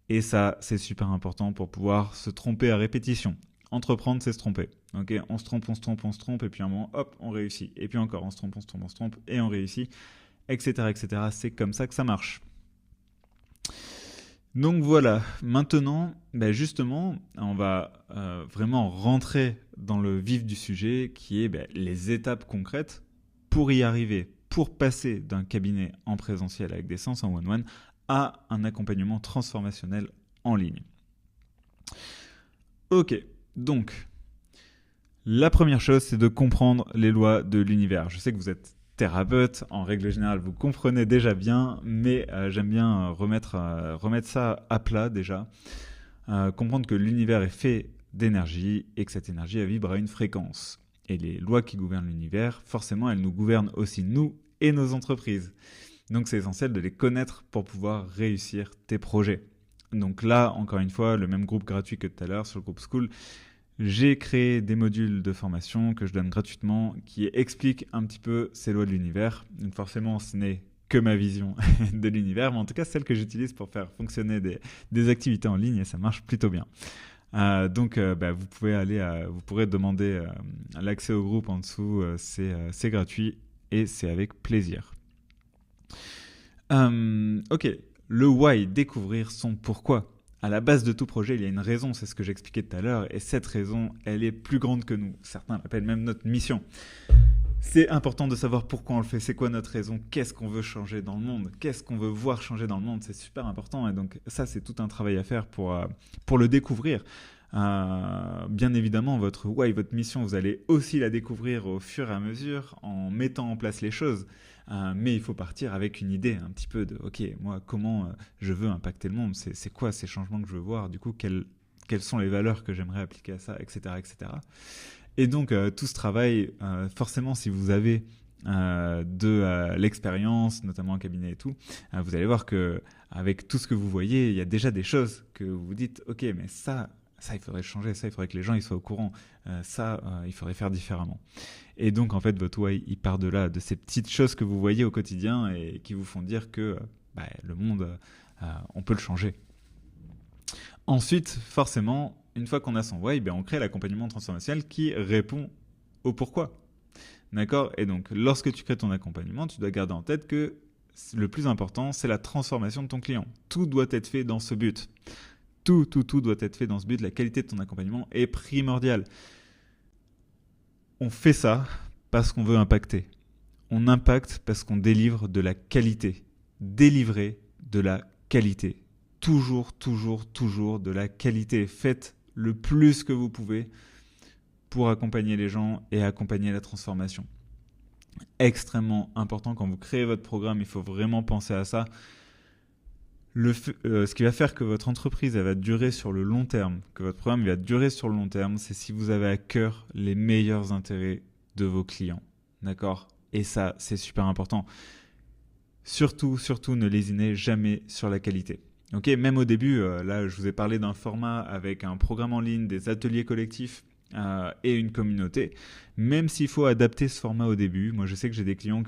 Et ça, c'est super important pour pouvoir se tromper à répétition. Entreprendre, c'est se tromper. Okay ? On se trompe, et puis à un moment, hop, on réussit. Et puis encore, on se trompe, et on réussit, etc., etc. C'est comme ça que ça marche. Donc voilà, maintenant, justement, on va vraiment rentrer dans le vif du sujet qui est les étapes concrètes pour y arriver, pour passer d'un cabinet en présentiel avec des séances en one-one à un accompagnement transformationnel en ligne. Ok, donc, la première chose, c'est de comprendre les lois de l'univers. Je sais que vous êtes thérapeute, en règle générale, vous comprenez déjà bien, mais j'aime bien remettre ça à plat déjà. Comprendre que l'univers est fait d'énergie et que cette énergie vibre à une fréquence. Et les lois qui gouvernent l'univers, forcément, elles nous gouvernent aussi, nous et nos entreprises. Donc c'est essentiel de les connaître pour pouvoir réussir tes projets. Donc là, encore une fois, le même groupe gratuit que tout à l'heure sur le groupe School, j'ai créé des modules de formation que je donne gratuitement qui expliquent un petit peu ces lois de l'univers. Donc forcément, ce n'est que ma vision de l'univers, mais en tout cas celle que j'utilise pour faire fonctionner des activités en ligne et ça marche plutôt bien. Donc, vous pourrez demander l'accès au groupe en dessous, c'est gratuit et c'est avec plaisir. Ok, le why, découvrir son pourquoi. À la base de tout projet, il y a une raison, c'est ce que j'expliquais tout à l'heure, et cette raison, elle est plus grande que nous. Certains l'appellent même notre mission. C'est important de savoir pourquoi on le fait, c'est quoi notre raison, qu'est-ce qu'on veut changer dans le monde, qu'est-ce qu'on veut voir changer dans le monde, c'est super important. Et donc ça, c'est tout un travail à faire pour le découvrir. Bien évidemment, votre why, votre mission, vous allez aussi la découvrir au fur et à mesure en mettant en place les choses. Mais il faut partir avec une idée un petit peu de ok, moi, comment je veux impacter le monde, c'est quoi ces changements que je veux voir, du coup, quelles sont les valeurs que j'aimerais appliquer à ça, etc. etc. Et donc, tout ce travail, forcément, si vous avez de l'expérience, notamment en cabinet et tout, vous allez voir que avec tout ce que vous voyez, il y a déjà des choses que vous vous dites ok, mais ça il faudrait changer, ça il faudrait que les gens ils soient au courant, il faudrait faire différemment. Et donc en fait votre why il part de là, de ces petites choses que vous voyez au quotidien et qui vous font dire que le monde on peut le changer. Ensuite forcément une fois qu'on a son why, on crée l'accompagnement transformationnel qui répond au pourquoi. D'accord ? Et donc lorsque tu crées ton accompagnement, tu dois garder en tête que le plus important c'est la transformation de ton client. Tout doit être fait dans ce but. Tout doit être fait dans ce but. La qualité de ton accompagnement est primordiale. On fait ça parce qu'on veut impacter. On impacte parce qu'on délivre de la qualité. Délivrer de la qualité. Toujours de la qualité. Faites le plus que vous pouvez pour accompagner les gens et accompagner la transformation. Extrêmement important. Quand vous créez votre programme, il faut vraiment penser à ça. Ce qui va faire que votre entreprise elle va durer sur le long terme, que votre programme va durer sur le long terme, c'est si vous avez à cœur les meilleurs intérêts de vos clients. D'accord ? Et ça, c'est super important. Surtout, ne lésinez jamais sur la qualité. Ok ? Même au début, là, je vous ai parlé d'un format avec un programme en ligne, des ateliers collectifs et une communauté. Même s'il faut adapter ce format au début, moi je sais que j'ai des clients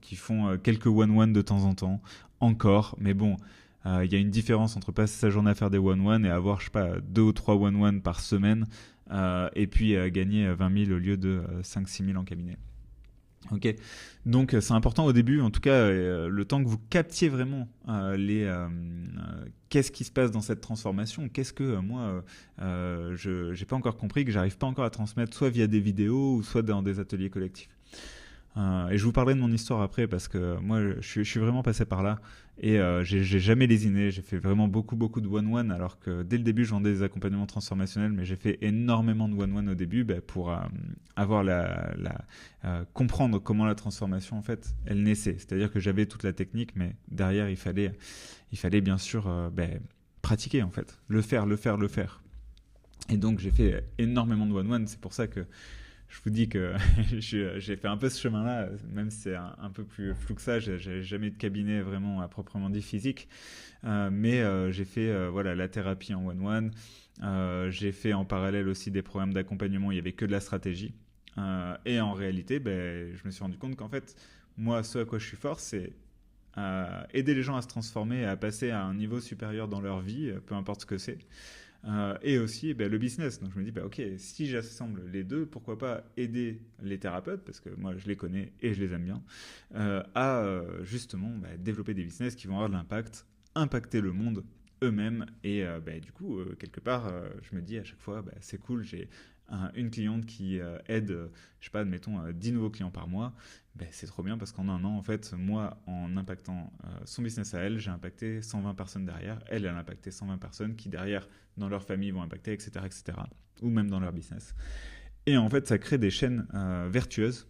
qui font quelques one-one de temps en temps, encore, mais bon, il y a une différence entre passer sa journée à faire des one-one et avoir, 2 ou 3 one-one par semaine et puis gagner 20 000 au lieu de 5-6 000 en cabinet. Ok, donc c'est important au début, en tout cas, le temps que vous captiez vraiment qu'est-ce qui se passe dans cette transformation, qu'est-ce que moi, je n'ai pas encore compris, que j'arrive pas encore à transmettre, soit via des vidéos ou soit dans des ateliers collectifs. Et je vous parlerai de mon histoire après parce que moi je suis vraiment passé par là et j'ai jamais lésiné, j'ai fait vraiment beaucoup de one-one alors que dès le début je vendais des accompagnements transformationnels, mais j'ai fait énormément de one-one au début pour avoir comprendre comment la transformation en fait elle naissait, c'est-à-dire que j'avais toute la technique mais derrière il fallait bien sûr pratiquer en fait, le faire et donc j'ai fait énormément de one-one, c'est pour ça que je vous dis que j'ai fait un peu ce chemin-là, même si c'est un peu plus flou que ça. J'ai jamais eu de cabinet vraiment à proprement dit physique, mais j'ai fait la thérapie en one-one. J'ai fait en parallèle aussi des programmes d'accompagnement. Il n'y avait que de la stratégie. Et en réalité, je me suis rendu compte qu'en fait, moi, ce à quoi je suis fort, c'est aider les gens à se transformer et à passer à un niveau supérieur dans leur vie, peu importe ce que c'est. Et aussi le business. Donc je me dis, ok, si j'assemble les deux, pourquoi pas aider les thérapeutes, parce que moi je les connais et je les aime bien, à justement développer des business qui vont avoir de l'impact, impacter le monde eux-mêmes. Et du coup, quelque part, je me dis à chaque fois, c'est cool, j'ai une cliente qui aide, admettons 10 nouveaux clients par mois, c'est trop bien parce qu'en un an, en fait, moi, en impactant son business à elle, j'ai impacté 120 personnes derrière. Elle a impacté 120 personnes qui, derrière, dans leur famille, vont impacter, etc., etc., ou même dans leur business. Et en fait, ça crée des chaînes vertueuses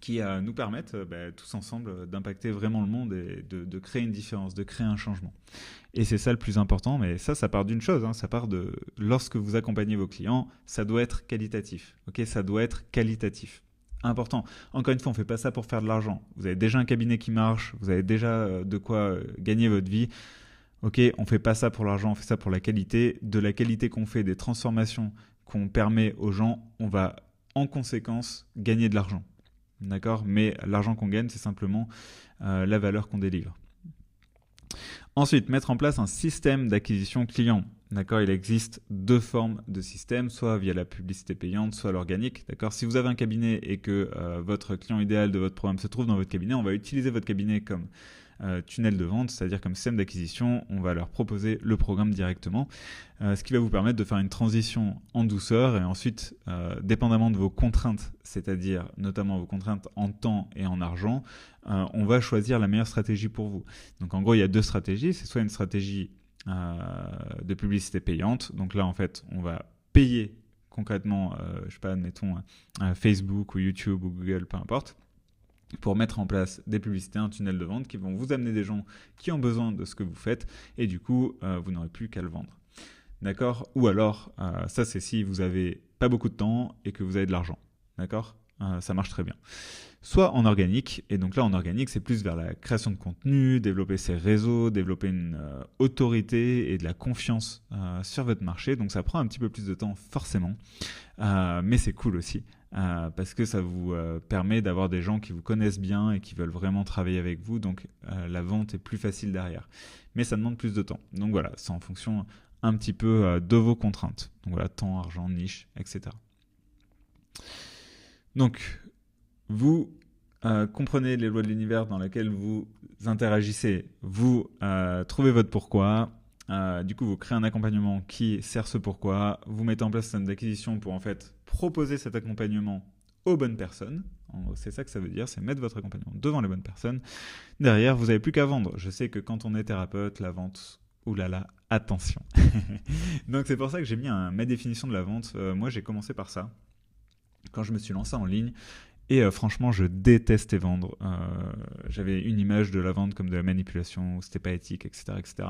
qui nous permettent tous ensemble d'impacter vraiment le monde et de créer une différence, de créer un changement. Et c'est ça le plus important, mais ça part d'une chose, ça part de lorsque vous accompagnez vos clients, ça doit être qualitatif. Ok, ça doit être qualitatif. Important. Encore une fois, on ne fait pas ça pour faire de l'argent. Vous avez déjà un cabinet qui marche, vous avez déjà de quoi gagner votre vie. Ok, on ne fait pas ça pour l'argent, on fait ça pour la qualité. De la qualité qu'on fait, des transformations qu'on permet aux gens, on va en conséquence gagner de l'argent. D'accord ? Mais l'argent qu'on gagne, c'est simplement la valeur qu'on délivre. Ensuite, mettre en place un système d'acquisition client. D'accord ? Il existe 2 formes de système, soit via la publicité payante, soit l'organique. D'accord ? Si vous avez un cabinet et que votre client idéal de votre programme se trouve dans votre cabinet, on va utiliser votre cabinet comme tunnel de vente, c'est-à-dire comme système d'acquisition. On va leur proposer le programme directement, ce qui va vous permettre de faire une transition en douceur et ensuite, dépendamment de vos contraintes, c'est-à-dire notamment vos contraintes en temps et en argent, on va choisir la meilleure stratégie pour vous. Donc en gros, il y a 2 stratégies. C'est soit une stratégie de publicité payante. Donc là, en fait, on va payer concrètement, je sais pas, admettons Facebook ou YouTube ou Google, peu importe, pour mettre en place des publicités, un tunnel de vente qui vont vous amener des gens qui ont besoin de ce que vous faites et du coup, vous n'aurez plus qu'à le vendre. D'accord ? Ou alors, ça c'est si vous n'avez pas beaucoup de temps et que vous avez de l'argent. D'accord ? Ça marche très bien. Soit en organique, et donc là en organique c'est plus vers la création de contenu, développer ses réseaux, développer une autorité et de la confiance sur votre marché, donc ça prend un petit peu plus de temps forcément, mais c'est cool aussi, parce que ça vous permet d'avoir des gens qui vous connaissent bien et qui veulent vraiment travailler avec vous, donc la vente est plus facile derrière, mais ça demande plus de temps, donc voilà, c'est en fonction un petit peu de vos contraintes, donc voilà, temps, argent, niche, etc. Donc vous comprenez les lois de l'univers dans lesquelles vous interagissez, vous trouvez votre pourquoi, du coup vous créez un accompagnement qui sert ce pourquoi, vous mettez en place un système d'acquisition pour en fait proposer cet accompagnement aux bonnes personnes, c'est ça que ça veut dire, c'est mettre votre accompagnement devant les bonnes personnes. Derrière, vous n'avez plus qu'à vendre. Je sais que quand on est thérapeute, la vente, oulala, attention. Donc c'est pour ça que j'ai mis ma définition de la vente. Moi j'ai commencé par ça, quand je me suis lancé en ligne. Et franchement, je détestais vendre. J'avais une image de la vente comme de la manipulation, où c'était pas éthique, etc., etc.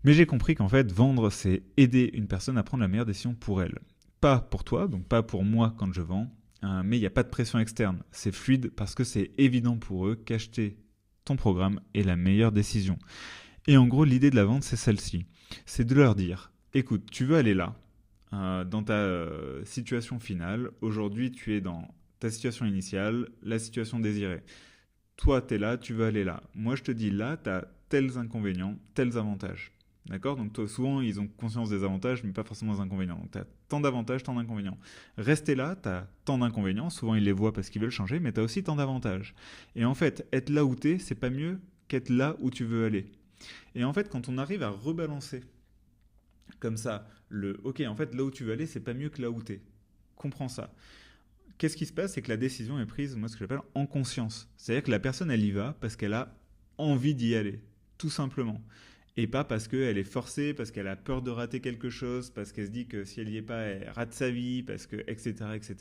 Mais j'ai compris qu'en fait, vendre, c'est aider une personne à prendre la meilleure décision pour elle. Pas pour toi, donc pas pour moi quand je vends, mais il n'y a pas de pression externe. C'est fluide parce que c'est évident pour eux qu'acheter ton programme est la meilleure décision. Et en gros, l'idée de la vente, c'est celle-ci. C'est de leur dire, écoute, tu veux aller là, dans ta situation finale. Aujourd'hui, tu es dans ta situation initiale, la situation désirée. Toi, tu es là, tu veux aller là. Moi, je te dis là, tu as tels inconvénients, tels avantages. D'accord ? Donc, toi, souvent, ils ont conscience des avantages, mais pas forcément des inconvénients. Donc, tu as tant d'avantages, tant d'inconvénients. Rester là, tu as tant d'inconvénients. Souvent, ils les voient parce qu'ils veulent changer, mais tu as aussi tant d'avantages. Et en fait, être là où tu es, c'est pas mieux qu'être là où tu veux aller. Et en fait, quand on arrive à rebalancer comme ça, ok, en fait, là où tu veux aller, c'est pas mieux que là où tu es. Comprends ça. Qu'est-ce qui se passe ? C'est que la décision est prise, moi, ce que j'appelle en conscience. C'est-à-dire que la personne, elle y va parce qu'elle a envie d'y aller, tout simplement. Et pas parce qu'elle est forcée, parce qu'elle a peur de rater quelque chose, parce qu'elle se dit que si elle n'y est pas, elle rate sa vie, parce que, etc., etc.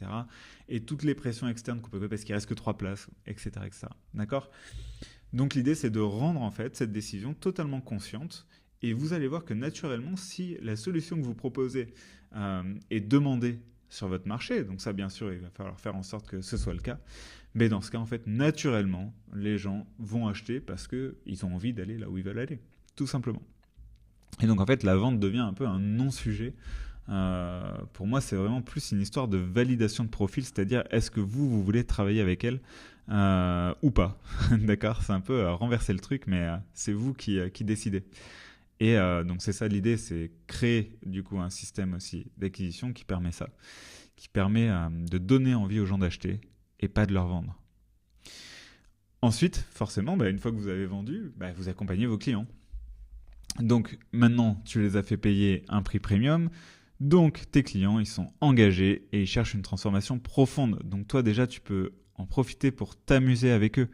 Et toutes les pressions externes qu'on peut, parce qu'il reste que 3 places, etc., etc. D'accord ? Donc l'idée, c'est de rendre, en fait, cette décision totalement consciente. Et vous allez voir que naturellement, si la solution que vous proposez est demandée sur votre marché, donc ça bien sûr il va falloir faire en sorte que ce soit le cas, mais dans ce cas en fait naturellement les gens vont acheter parce qu'ils ont envie d'aller là où ils veulent aller, tout simplement. Et donc en fait la vente devient un peu un non-sujet. Pour moi c'est vraiment plus une histoire de validation de profil, c'est-à-dire est-ce que vous voulez travailler avec elle ou pas. D'accord, c'est un peu renverser le truc, mais c'est vous qui décidez. Et donc c'est ça l'idée, c'est créer du coup un système aussi d'acquisition qui permet ça, qui permet de donner envie aux gens d'acheter et pas de leur vendre. Ensuite, forcément, une fois que vous avez vendu, vous accompagnez vos clients. Donc maintenant, tu les as fait payer un prix premium, donc tes clients, ils sont engagés et ils cherchent une transformation profonde. Donc toi déjà, tu peux en profiter pour t'amuser avec eux.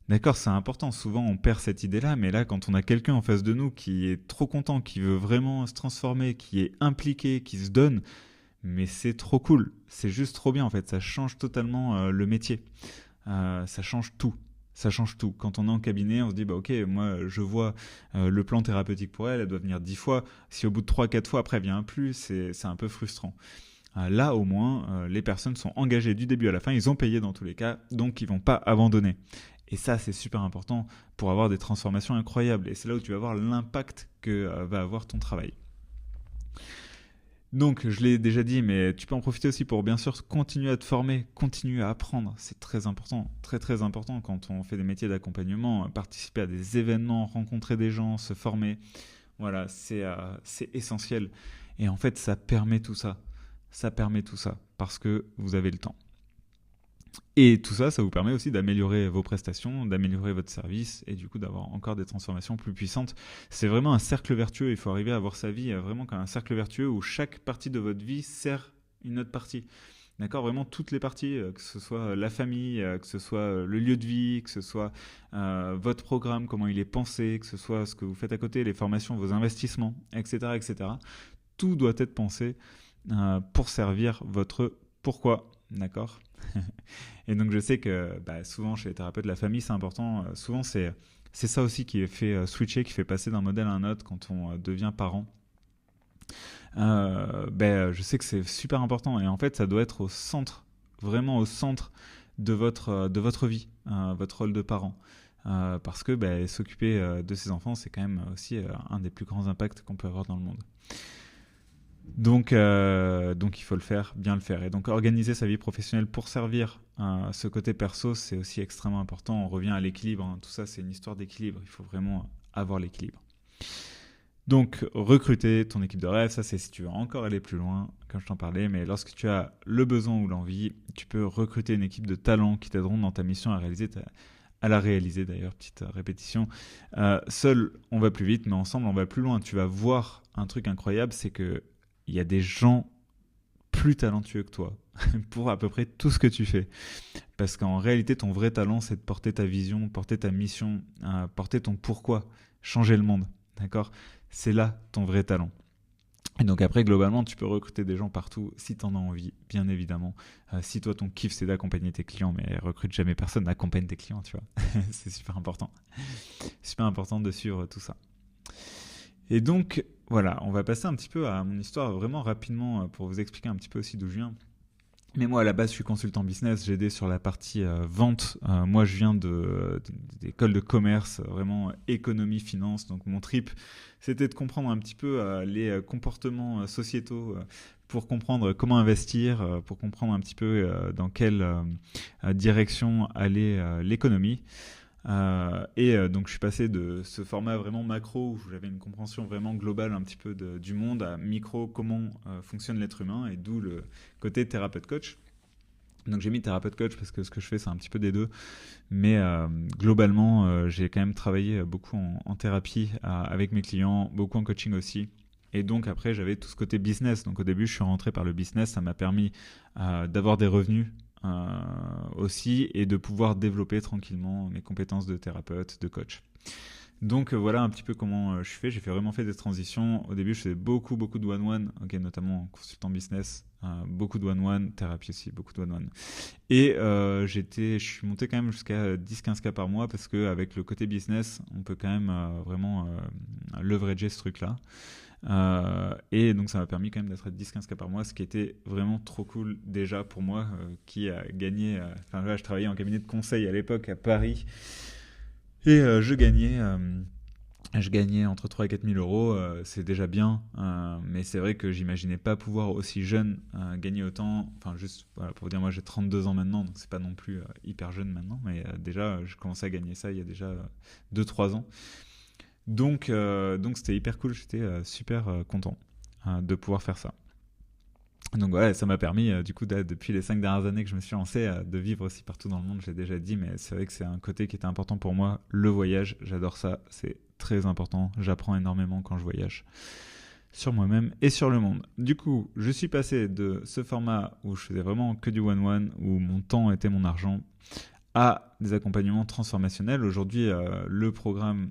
D'accord, c'est important. Souvent, on perd cette idée-là, mais là, quand on a quelqu'un en face de nous qui est trop content, qui veut vraiment se transformer, qui est impliqué, qui se donne, mais c'est trop cool. C'est juste trop bien, en fait. Ça change totalement le métier. Ça change tout. Ça change tout. Quand on est en cabinet, on se dit, ok, moi, je vois le plan thérapeutique pour elle, elle doit venir 10 fois. Si au bout de 3-4 fois, après, elle vient plus, c'est un peu frustrant. Là, au moins, les personnes sont engagées du début à la fin. Ils ont payé dans tous les cas, donc ils ne vont pas abandonner. Et ça, c'est super important pour avoir des transformations incroyables. Et c'est là où tu vas voir l'impact que va avoir ton travail. Donc, je l'ai déjà dit, mais tu peux en profiter aussi pour bien sûr continuer à te former, continuer à apprendre. C'est très important, très très important quand on fait des métiers d'accompagnement, participer à des événements, rencontrer des gens, se former. Voilà, c'est essentiel. Et en fait, ça permet tout ça. Ça permet tout ça parce que vous avez le temps. Et tout ça, ça vous permet aussi d'améliorer vos prestations, d'améliorer votre service et du coup d'avoir encore des transformations plus puissantes. C'est vraiment un cercle vertueux. Il faut arriver à voir sa vie vraiment comme un cercle vertueux où chaque partie de votre vie sert une autre partie. D'accord, vraiment toutes les parties, que ce soit la famille, que ce soit le lieu de vie, que ce soit votre programme, comment il est pensé, que ce soit ce que vous faites à côté, les formations, vos investissements, etc., etc. Tout doit être pensé pour servir votre pourquoi. D'accord. Et donc je sais que souvent chez les thérapeutes de la famille c'est important. Souvent c'est ça aussi qui fait switcher, qui fait passer d'un modèle à un autre quand on devient parent. Je sais que c'est super important et en fait ça doit être au centre, vraiment au centre de votre vie, votre rôle de parent. Parce que s'occuper de ses enfants c'est quand même aussi un des plus grands impacts qu'on peut avoir dans le monde. Donc il faut le faire, bien le faire. Et donc organiser sa vie professionnelle pour servir ce côté perso, c'est aussi extrêmement important. On revient à l'équilibre, hein. Tout ça, c'est une histoire d'équilibre. Il faut vraiment avoir l'équilibre. Donc recruter ton équipe de rêve, ça c'est si tu veux encore aller plus loin, comme je t'en parlais. Mais lorsque tu as le besoin ou l'envie, tu peux recruter une équipe de talents qui t'aideront dans ta mission à la réaliser d'ailleurs, petite répétition. Seul, on va plus vite, mais ensemble, on va plus loin. Tu vas voir un truc incroyable, c'est que il y a des gens plus talentueux que toi pour à peu près tout ce que tu fais. Parce qu'en réalité, ton vrai talent, c'est de porter ta vision, porter ta mission, porter ton pourquoi, changer le monde. D'accord ? C'est là ton vrai talent. Et donc après, globalement, tu peux recruter des gens partout si tu en as envie, bien évidemment. Si toi, ton kiff, c'est d'accompagner tes clients, mais recrute jamais personne, accompagne tes clients, tu vois. C'est super important. Super important de suivre tout ça. Et donc, voilà, on va passer un petit peu à mon histoire vraiment rapidement pour vous expliquer un petit peu aussi d'où je viens. Mais moi, à la base, je suis consultant business, j'ai aidé sur la partie vente. Moi, je viens d'école de commerce, vraiment économie, finance. Donc, mon trip, c'était de comprendre un petit peu les comportements sociétaux pour comprendre comment investir, pour comprendre un petit peu dans quelle direction allait l'économie. Donc je suis passé de ce format vraiment macro où j'avais une compréhension vraiment globale un petit peu du monde à micro, comment fonctionne l'être humain et d'où le côté thérapeute coach. Donc j'ai mis thérapeute coach parce que ce que je fais c'est un petit peu des deux, mais globalement j'ai quand même travaillé beaucoup en thérapie avec mes clients, beaucoup en coaching aussi. Et donc après j'avais tout ce côté business, donc au début je suis rentré par le business, ça m'a permis d'avoir des revenus aussi et de pouvoir développer tranquillement mes compétences de thérapeute, de coach. Donc voilà un petit peu comment je fais. J'ai vraiment fait des transitions. Au début, je faisais beaucoup de one-one, notamment en consultant business, beaucoup de one-one, thérapie aussi, beaucoup de one-one. Et je suis monté quand même jusqu'à 10-15K par mois parce qu'avec le côté business, on peut quand même vraiment leverager ce truc-là. Et donc ça m'a permis quand même d'être à 10-15K par mois, ce qui était vraiment trop cool déjà pour moi qui a gagné, là je travaillais en cabinet de conseil à l'époque à Paris et je gagnais entre 3 et 4 000 euros, c'est déjà bien, mais c'est vrai que j'imaginais pas pouvoir aussi jeune gagner autant. Enfin juste voilà, pour vous dire, moi j'ai 32 ans maintenant, donc c'est pas non plus hyper jeune maintenant, mais déjà je commençais à gagner ça il y a déjà 2-3 ans. Donc c'était hyper cool, j'étais super content de pouvoir faire ça. Donc voilà, ça m'a permis du coup depuis les 5 dernières années que je me suis lancé de vivre aussi partout dans le monde, je l'ai déjà dit, mais c'est vrai que c'est un côté qui était important pour moi, le voyage, j'adore ça, c'est très important, j'apprends énormément quand je voyage sur moi-même et sur le monde. Du coup, je suis passé de ce format où je faisais vraiment que du one-one, où mon temps était mon argent, à des accompagnements transformationnels. Aujourd'hui, le programme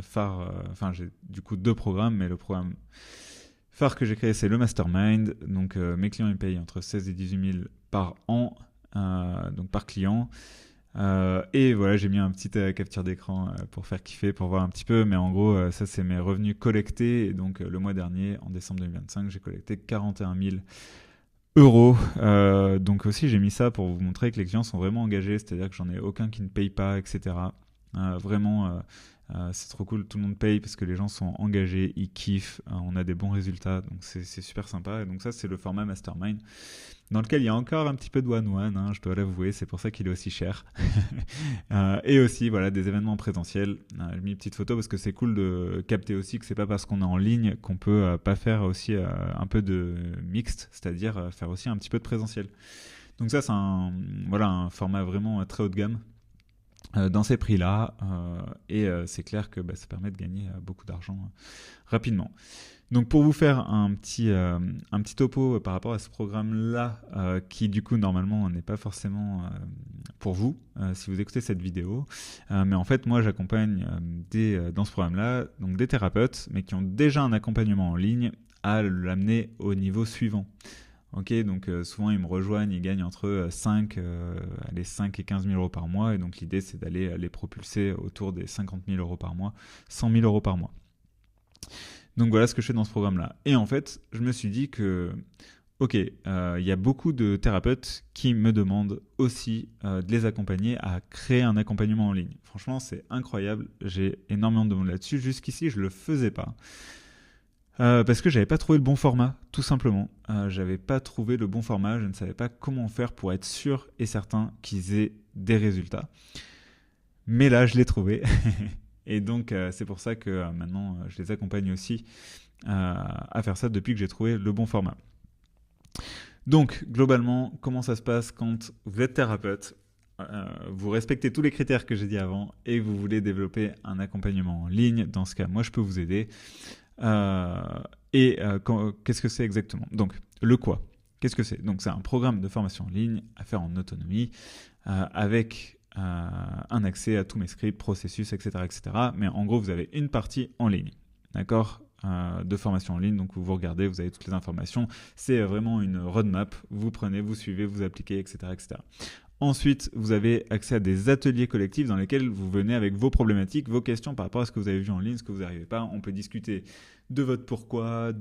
phare, j'ai du coup 2 programmes, mais le programme phare que j'ai créé c'est le Mastermind. Donc mes clients ils payent entre 16 et 18 000 par an, donc par client. Et voilà, j'ai mis un petit capture d'écran pour faire kiffer, pour voir un petit peu, mais en gros ça c'est mes revenus collectés. Et donc le mois dernier, en décembre 2025, j'ai collecté 41 000 euros. Donc aussi j'ai mis ça pour vous montrer que les clients sont vraiment engagés, c'est-à-dire que j'en ai aucun qui ne paye pas, etc. Vraiment C'est trop cool, tout le monde paye parce que les gens sont engagés, ils kiffent, on a des bons résultats, donc c'est super sympa. Et donc ça, c'est le format Mastermind, dans lequel il y a encore un petit peu de one-one, hein, je dois l'avouer, c'est pour ça qu'il est aussi cher. Et aussi, voilà, des événements présentiels. J'ai mis une petite photo parce que c'est cool de capter aussi que c'est pas parce qu'on est en ligne qu'on peut pas faire aussi un peu de mixte, c'est-à-dire faire aussi un petit peu de présentiel. Donc ça, c'est un format vraiment très haut de gamme dans ces prix-là, et c'est clair que ça permet de gagner beaucoup d'argent rapidement. Donc pour vous faire un petit topo par rapport à ce programme-là, qui du coup normalement n'est pas forcément pour vous, si vous écoutez cette vidéo, mais en fait moi j'accompagne dans ce programme-là donc des thérapeutes, mais qui ont déjà un accompagnement en ligne à l'amener au niveau suivant. Ok, donc souvent ils me rejoignent, ils gagnent entre 5 et 15 000 euros par mois, et donc l'idée c'est d'aller les propulser autour des 50 000 euros par mois, 100 000 euros par mois. Donc voilà ce que je fais dans ce programme-là. Et en fait, je me suis dit que, ok, y a beaucoup de thérapeutes qui me demandent aussi de les accompagner à créer un accompagnement en ligne. Franchement, c'est incroyable, j'ai énormément de demandes là-dessus. Jusqu'ici, je ne le faisais pas. Parce que j'avais pas trouvé le bon format, tout simplement. J'avais pas trouvé le bon format, je ne savais pas comment faire pour être sûr et certain qu'ils aient des résultats. Mais là, je l'ai trouvé. Et donc, c'est pour ça que maintenant, je les accompagne aussi à faire ça depuis que j'ai trouvé le bon format. Donc, globalement, comment ça se passe quand vous êtes thérapeute, vous respectez tous les critères que j'ai dit avant et vous voulez développer un accompagnement en ligne? Dans ce cas, moi, je peux vous aider. Qu'est-ce que c'est exactement? Donc, le quoi? Qu'est-ce que c'est? Donc, c'est un programme de formation en ligne à faire en autonomie avec un accès à tous mes scripts, processus, etc., etc. Mais en gros, vous avez une partie en ligne, d'accord, de formation en ligne. Donc, vous regardez, vous avez toutes les informations. C'est vraiment une roadmap. Vous prenez, vous suivez, vous appliquez, etc., etc. Ensuite, vous avez accès à des ateliers collectifs dans lesquels vous venez avec vos problématiques, vos questions par rapport à ce que vous avez vu en ligne, ce que vous n'arrivez pas. On peut discuter de votre pourquoi,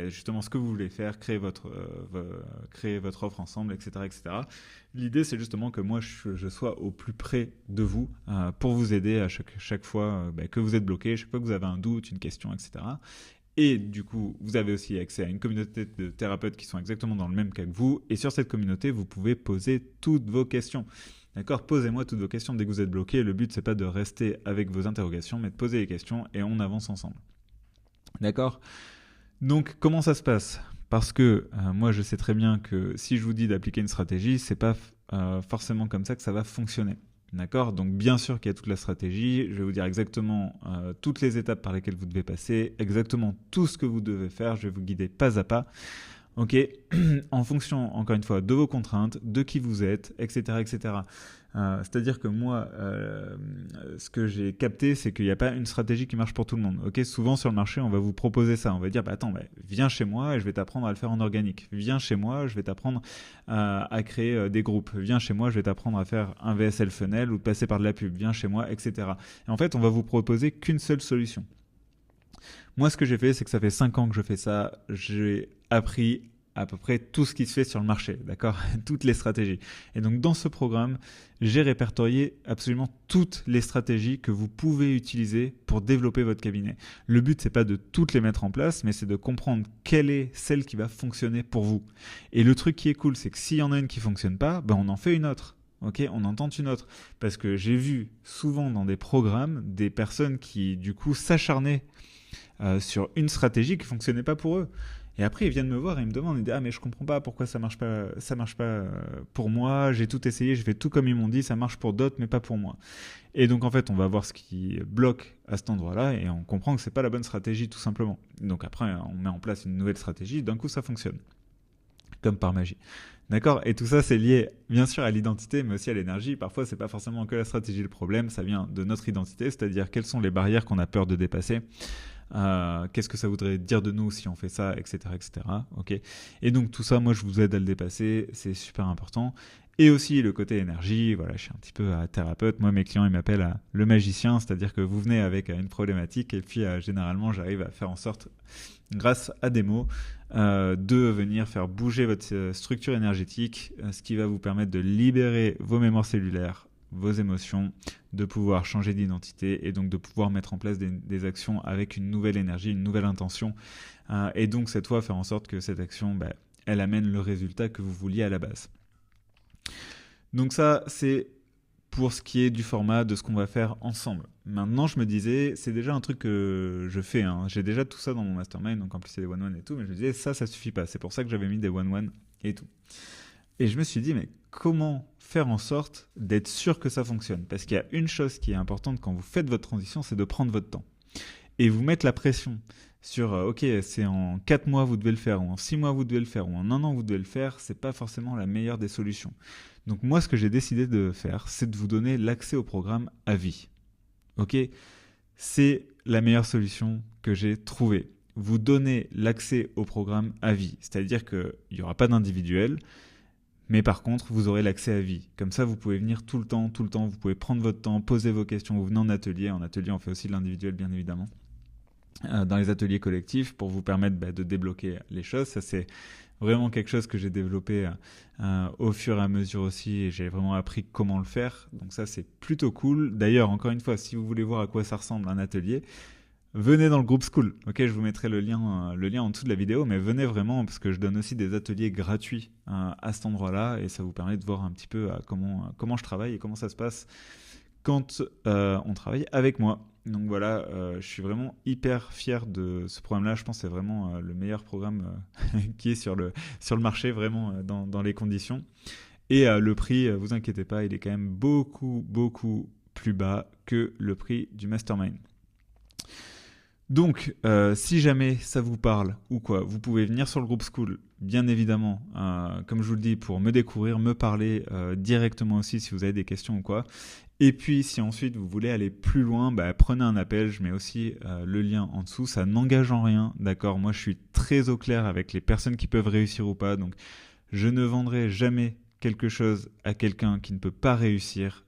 justement ce que vous voulez faire, créer votre offre ensemble, etc., etc. L'idée, c'est justement que moi, je sois au plus près de vous pour vous aider à chaque fois que vous êtes bloqué, chaque fois que vous avez un doute, une question, etc. Et du coup, vous avez aussi accès à une communauté de thérapeutes qui sont exactement dans le même cas que vous. Et sur cette communauté, vous pouvez poser toutes vos questions. D'accord? Posez-moi toutes vos questions dès que vous êtes bloqué. Le but, c'est pas de rester avec vos interrogations, mais de poser les questions et on avance ensemble. D'accord? Donc, comment ça se passe? Parce que moi, je sais très bien que si je vous dis d'appliquer une stratégie, c'est pas forcément comme ça que ça va fonctionner. D'accord? Donc bien sûr qu'il y a toute la stratégie, je vais vous dire exactement toutes les étapes par lesquelles vous devez passer, exactement tout ce que vous devez faire, je vais vous guider pas à pas. Ok, en fonction, encore une fois, de vos contraintes, de qui vous êtes, etc., etc. C'est-à-dire que moi, ce que j'ai capté, c'est qu'il n'y a pas une stratégie qui marche pour tout le monde. Ok, souvent sur le marché, on va vous proposer ça. On va dire, viens chez moi et je vais t'apprendre à le faire en organique. Viens chez moi, je vais t'apprendre à créer des groupes. Viens chez moi, je vais t'apprendre à faire un VSL funnel ou de passer par de la pub. Viens chez moi, etc. Et en fait, on va vous proposer qu'une seule solution. Moi, ce que j'ai fait, c'est que ça fait 5 ans que je fais ça. J'ai appris à peu près tout ce qui se fait sur le marché, d'accord? Toutes les stratégies. Et donc, dans ce programme, j'ai répertorié absolument toutes les stratégies que vous pouvez utiliser pour développer votre cabinet. Le but, c'est pas de toutes les mettre en place, mais c'est de comprendre quelle est celle qui va fonctionner pour vous. Et le truc qui est cool, c'est que s'il y en a une qui fonctionne pas, on en fait une autre. Ok, on en tente une autre. Parce que j'ai vu souvent dans des programmes des personnes qui, du coup, s'acharnaient sur une stratégie qui ne fonctionnait pas pour eux. Et après, ils viennent me voir et ils me demandent, ils disent, mais je comprends pas pourquoi ça marche pas pour moi, j'ai tout essayé, je fais tout comme ils m'ont dit, ça marche pour d'autres, mais pas pour moi. Et donc, en fait, on va voir ce qui bloque à cet endroit-là et on comprend que c'est pas la bonne stratégie, tout simplement. Donc après, on met en place une nouvelle stratégie, d'un coup, ça fonctionne. Comme par magie. D'accord? Et tout ça, c'est lié, bien sûr, à l'identité, mais aussi à l'énergie. Parfois, c'est pas forcément que la stratégie le problème, ça vient de notre identité, c'est-à-dire quelles sont les barrières qu'on a peur de dépasser. Qu'est-ce que ça voudrait dire de nous si on fait ça, etc., etc. Okay. Et donc tout ça, moi, je vous aide à le dépasser, c'est super important. Et aussi le côté énergie, voilà, je suis un petit peu thérapeute. Moi, mes clients, ils m'appellent le magicien, c'est-à-dire que vous venez avec une problématique et puis généralement, j'arrive à faire en sorte, grâce à des mots, de venir faire bouger votre structure énergétique, ce qui va vous permettre de libérer vos mémoires cellulaires vos émotions, de pouvoir changer d'identité et donc de pouvoir mettre en place des actions avec une nouvelle énergie, une nouvelle intention. Et donc cette fois faire en sorte que cette action, elle amène le résultat que vous vouliez à la base. Donc ça, c'est pour ce qui est du format de ce qu'on va faire ensemble. Maintenant, je me disais, c'est déjà un truc que je fais. J'ai déjà tout ça dans mon mastermind, donc en plus c'est des one-one et tout, mais je me disais, ça suffit pas. C'est pour ça que j'avais mis des one-one et tout. Et je me suis dit, mais comment faire en sorte d'être sûr que ça fonctionne ? Parce qu'il y a une chose qui est importante quand vous faites votre transition, c'est de prendre votre temps. Et vous mettre la pression sur, ok, c'est en 4 mois vous devez le faire, ou en 6 mois vous devez le faire, ou en 1 an vous devez le faire, c'est pas forcément la meilleure des solutions. Donc moi, ce que j'ai décidé de faire, c'est de vous donner l'accès au programme à vie. Ok ? C'est la meilleure solution que j'ai trouvée. Vous donnez l'accès au programme à vie. C'est-à-dire qu'il n'y aura pas d'individuel, mais par contre, vous aurez l'accès à vie. Comme ça, vous pouvez venir tout le temps. Vous pouvez prendre votre temps, poser vos questions. Vous venez en atelier. En atelier, on fait aussi de l'individuel, bien évidemment. Dans les ateliers collectifs, pour vous permettre de débloquer les choses. Ça, c'est vraiment quelque chose que j'ai développé au fur et à mesure aussi. Et j'ai vraiment appris comment le faire. Donc ça, c'est plutôt cool. D'ailleurs, encore une fois, si vous voulez voir à quoi ça ressemble un atelier, venez dans le groupe School. Ok, je vous mettrai le lien en dessous de la vidéo, mais venez vraiment parce que je donne aussi des ateliers gratuits à cet endroit-là et ça vous permet de voir un petit peu comment je travaille et comment ça se passe quand on travaille avec moi. Donc voilà, je suis vraiment hyper fier de ce programme-là. Je pense que c'est vraiment le meilleur programme qui est sur le marché, vraiment dans les conditions. Et le prix, vous inquiétez pas, il est quand même beaucoup, beaucoup plus bas que le prix du Mastermind. Donc, si jamais ça vous parle ou quoi, vous pouvez venir sur le groupe School, bien évidemment, comme je vous le dis, pour me découvrir, me parler directement aussi si vous avez des questions ou quoi. Et puis, si ensuite vous voulez aller plus loin, prenez un appel. Je mets aussi le lien en dessous. Ça n'engage en rien, d'accord ? Moi, je suis très au clair avec les personnes qui peuvent réussir ou pas. Donc, je ne vendrai jamais quelque chose à quelqu'un qui ne peut pas réussir.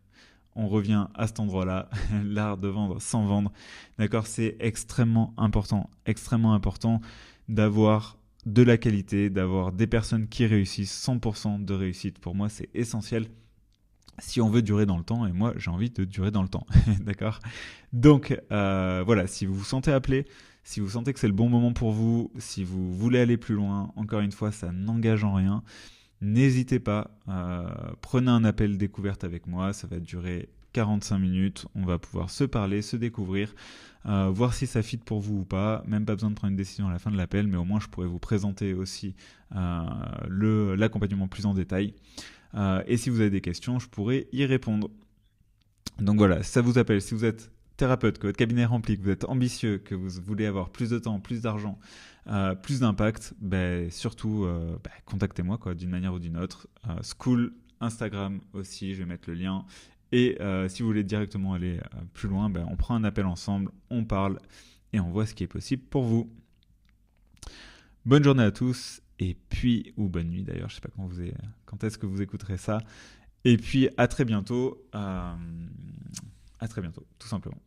On revient à cet endroit-là, l'art de vendre sans vendre. D'accord ? C'est extrêmement important d'avoir de la qualité, d'avoir des personnes qui réussissent, 100% de réussite. Pour moi, c'est essentiel si on veut durer dans le temps, et moi, j'ai envie de durer dans le temps. D'accord ? Donc, voilà, si vous vous sentez appelé, si vous sentez que c'est le bon moment pour vous, si vous voulez aller plus loin, encore une fois, ça n'engage en rien. N'hésitez pas, prenez un appel découverte avec moi, ça va durer 45 minutes, on va pouvoir se parler, se découvrir, voir si ça fit pour vous ou pas, même pas besoin de prendre une décision à la fin de l'appel, mais au moins je pourrais vous présenter aussi l'accompagnement plus en détail. Et si vous avez des questions, je pourrais y répondre. Donc voilà, si ça vous appelle, si vous êtes thérapeute, que votre cabinet est rempli, que vous êtes ambitieux, que vous voulez avoir plus de temps, plus d'argent, plus d'impact, surtout contactez-moi d'une manière ou d'une autre. School, Instagram aussi, je vais mettre le lien. Et si vous voulez directement aller plus loin, on prend un appel ensemble, on parle et on voit ce qui est possible pour vous. Bonne journée à tous et puis, ou bonne nuit d'ailleurs, je ne sais pas quand est-ce que vous écouterez ça. Et puis à très bientôt, tout simplement.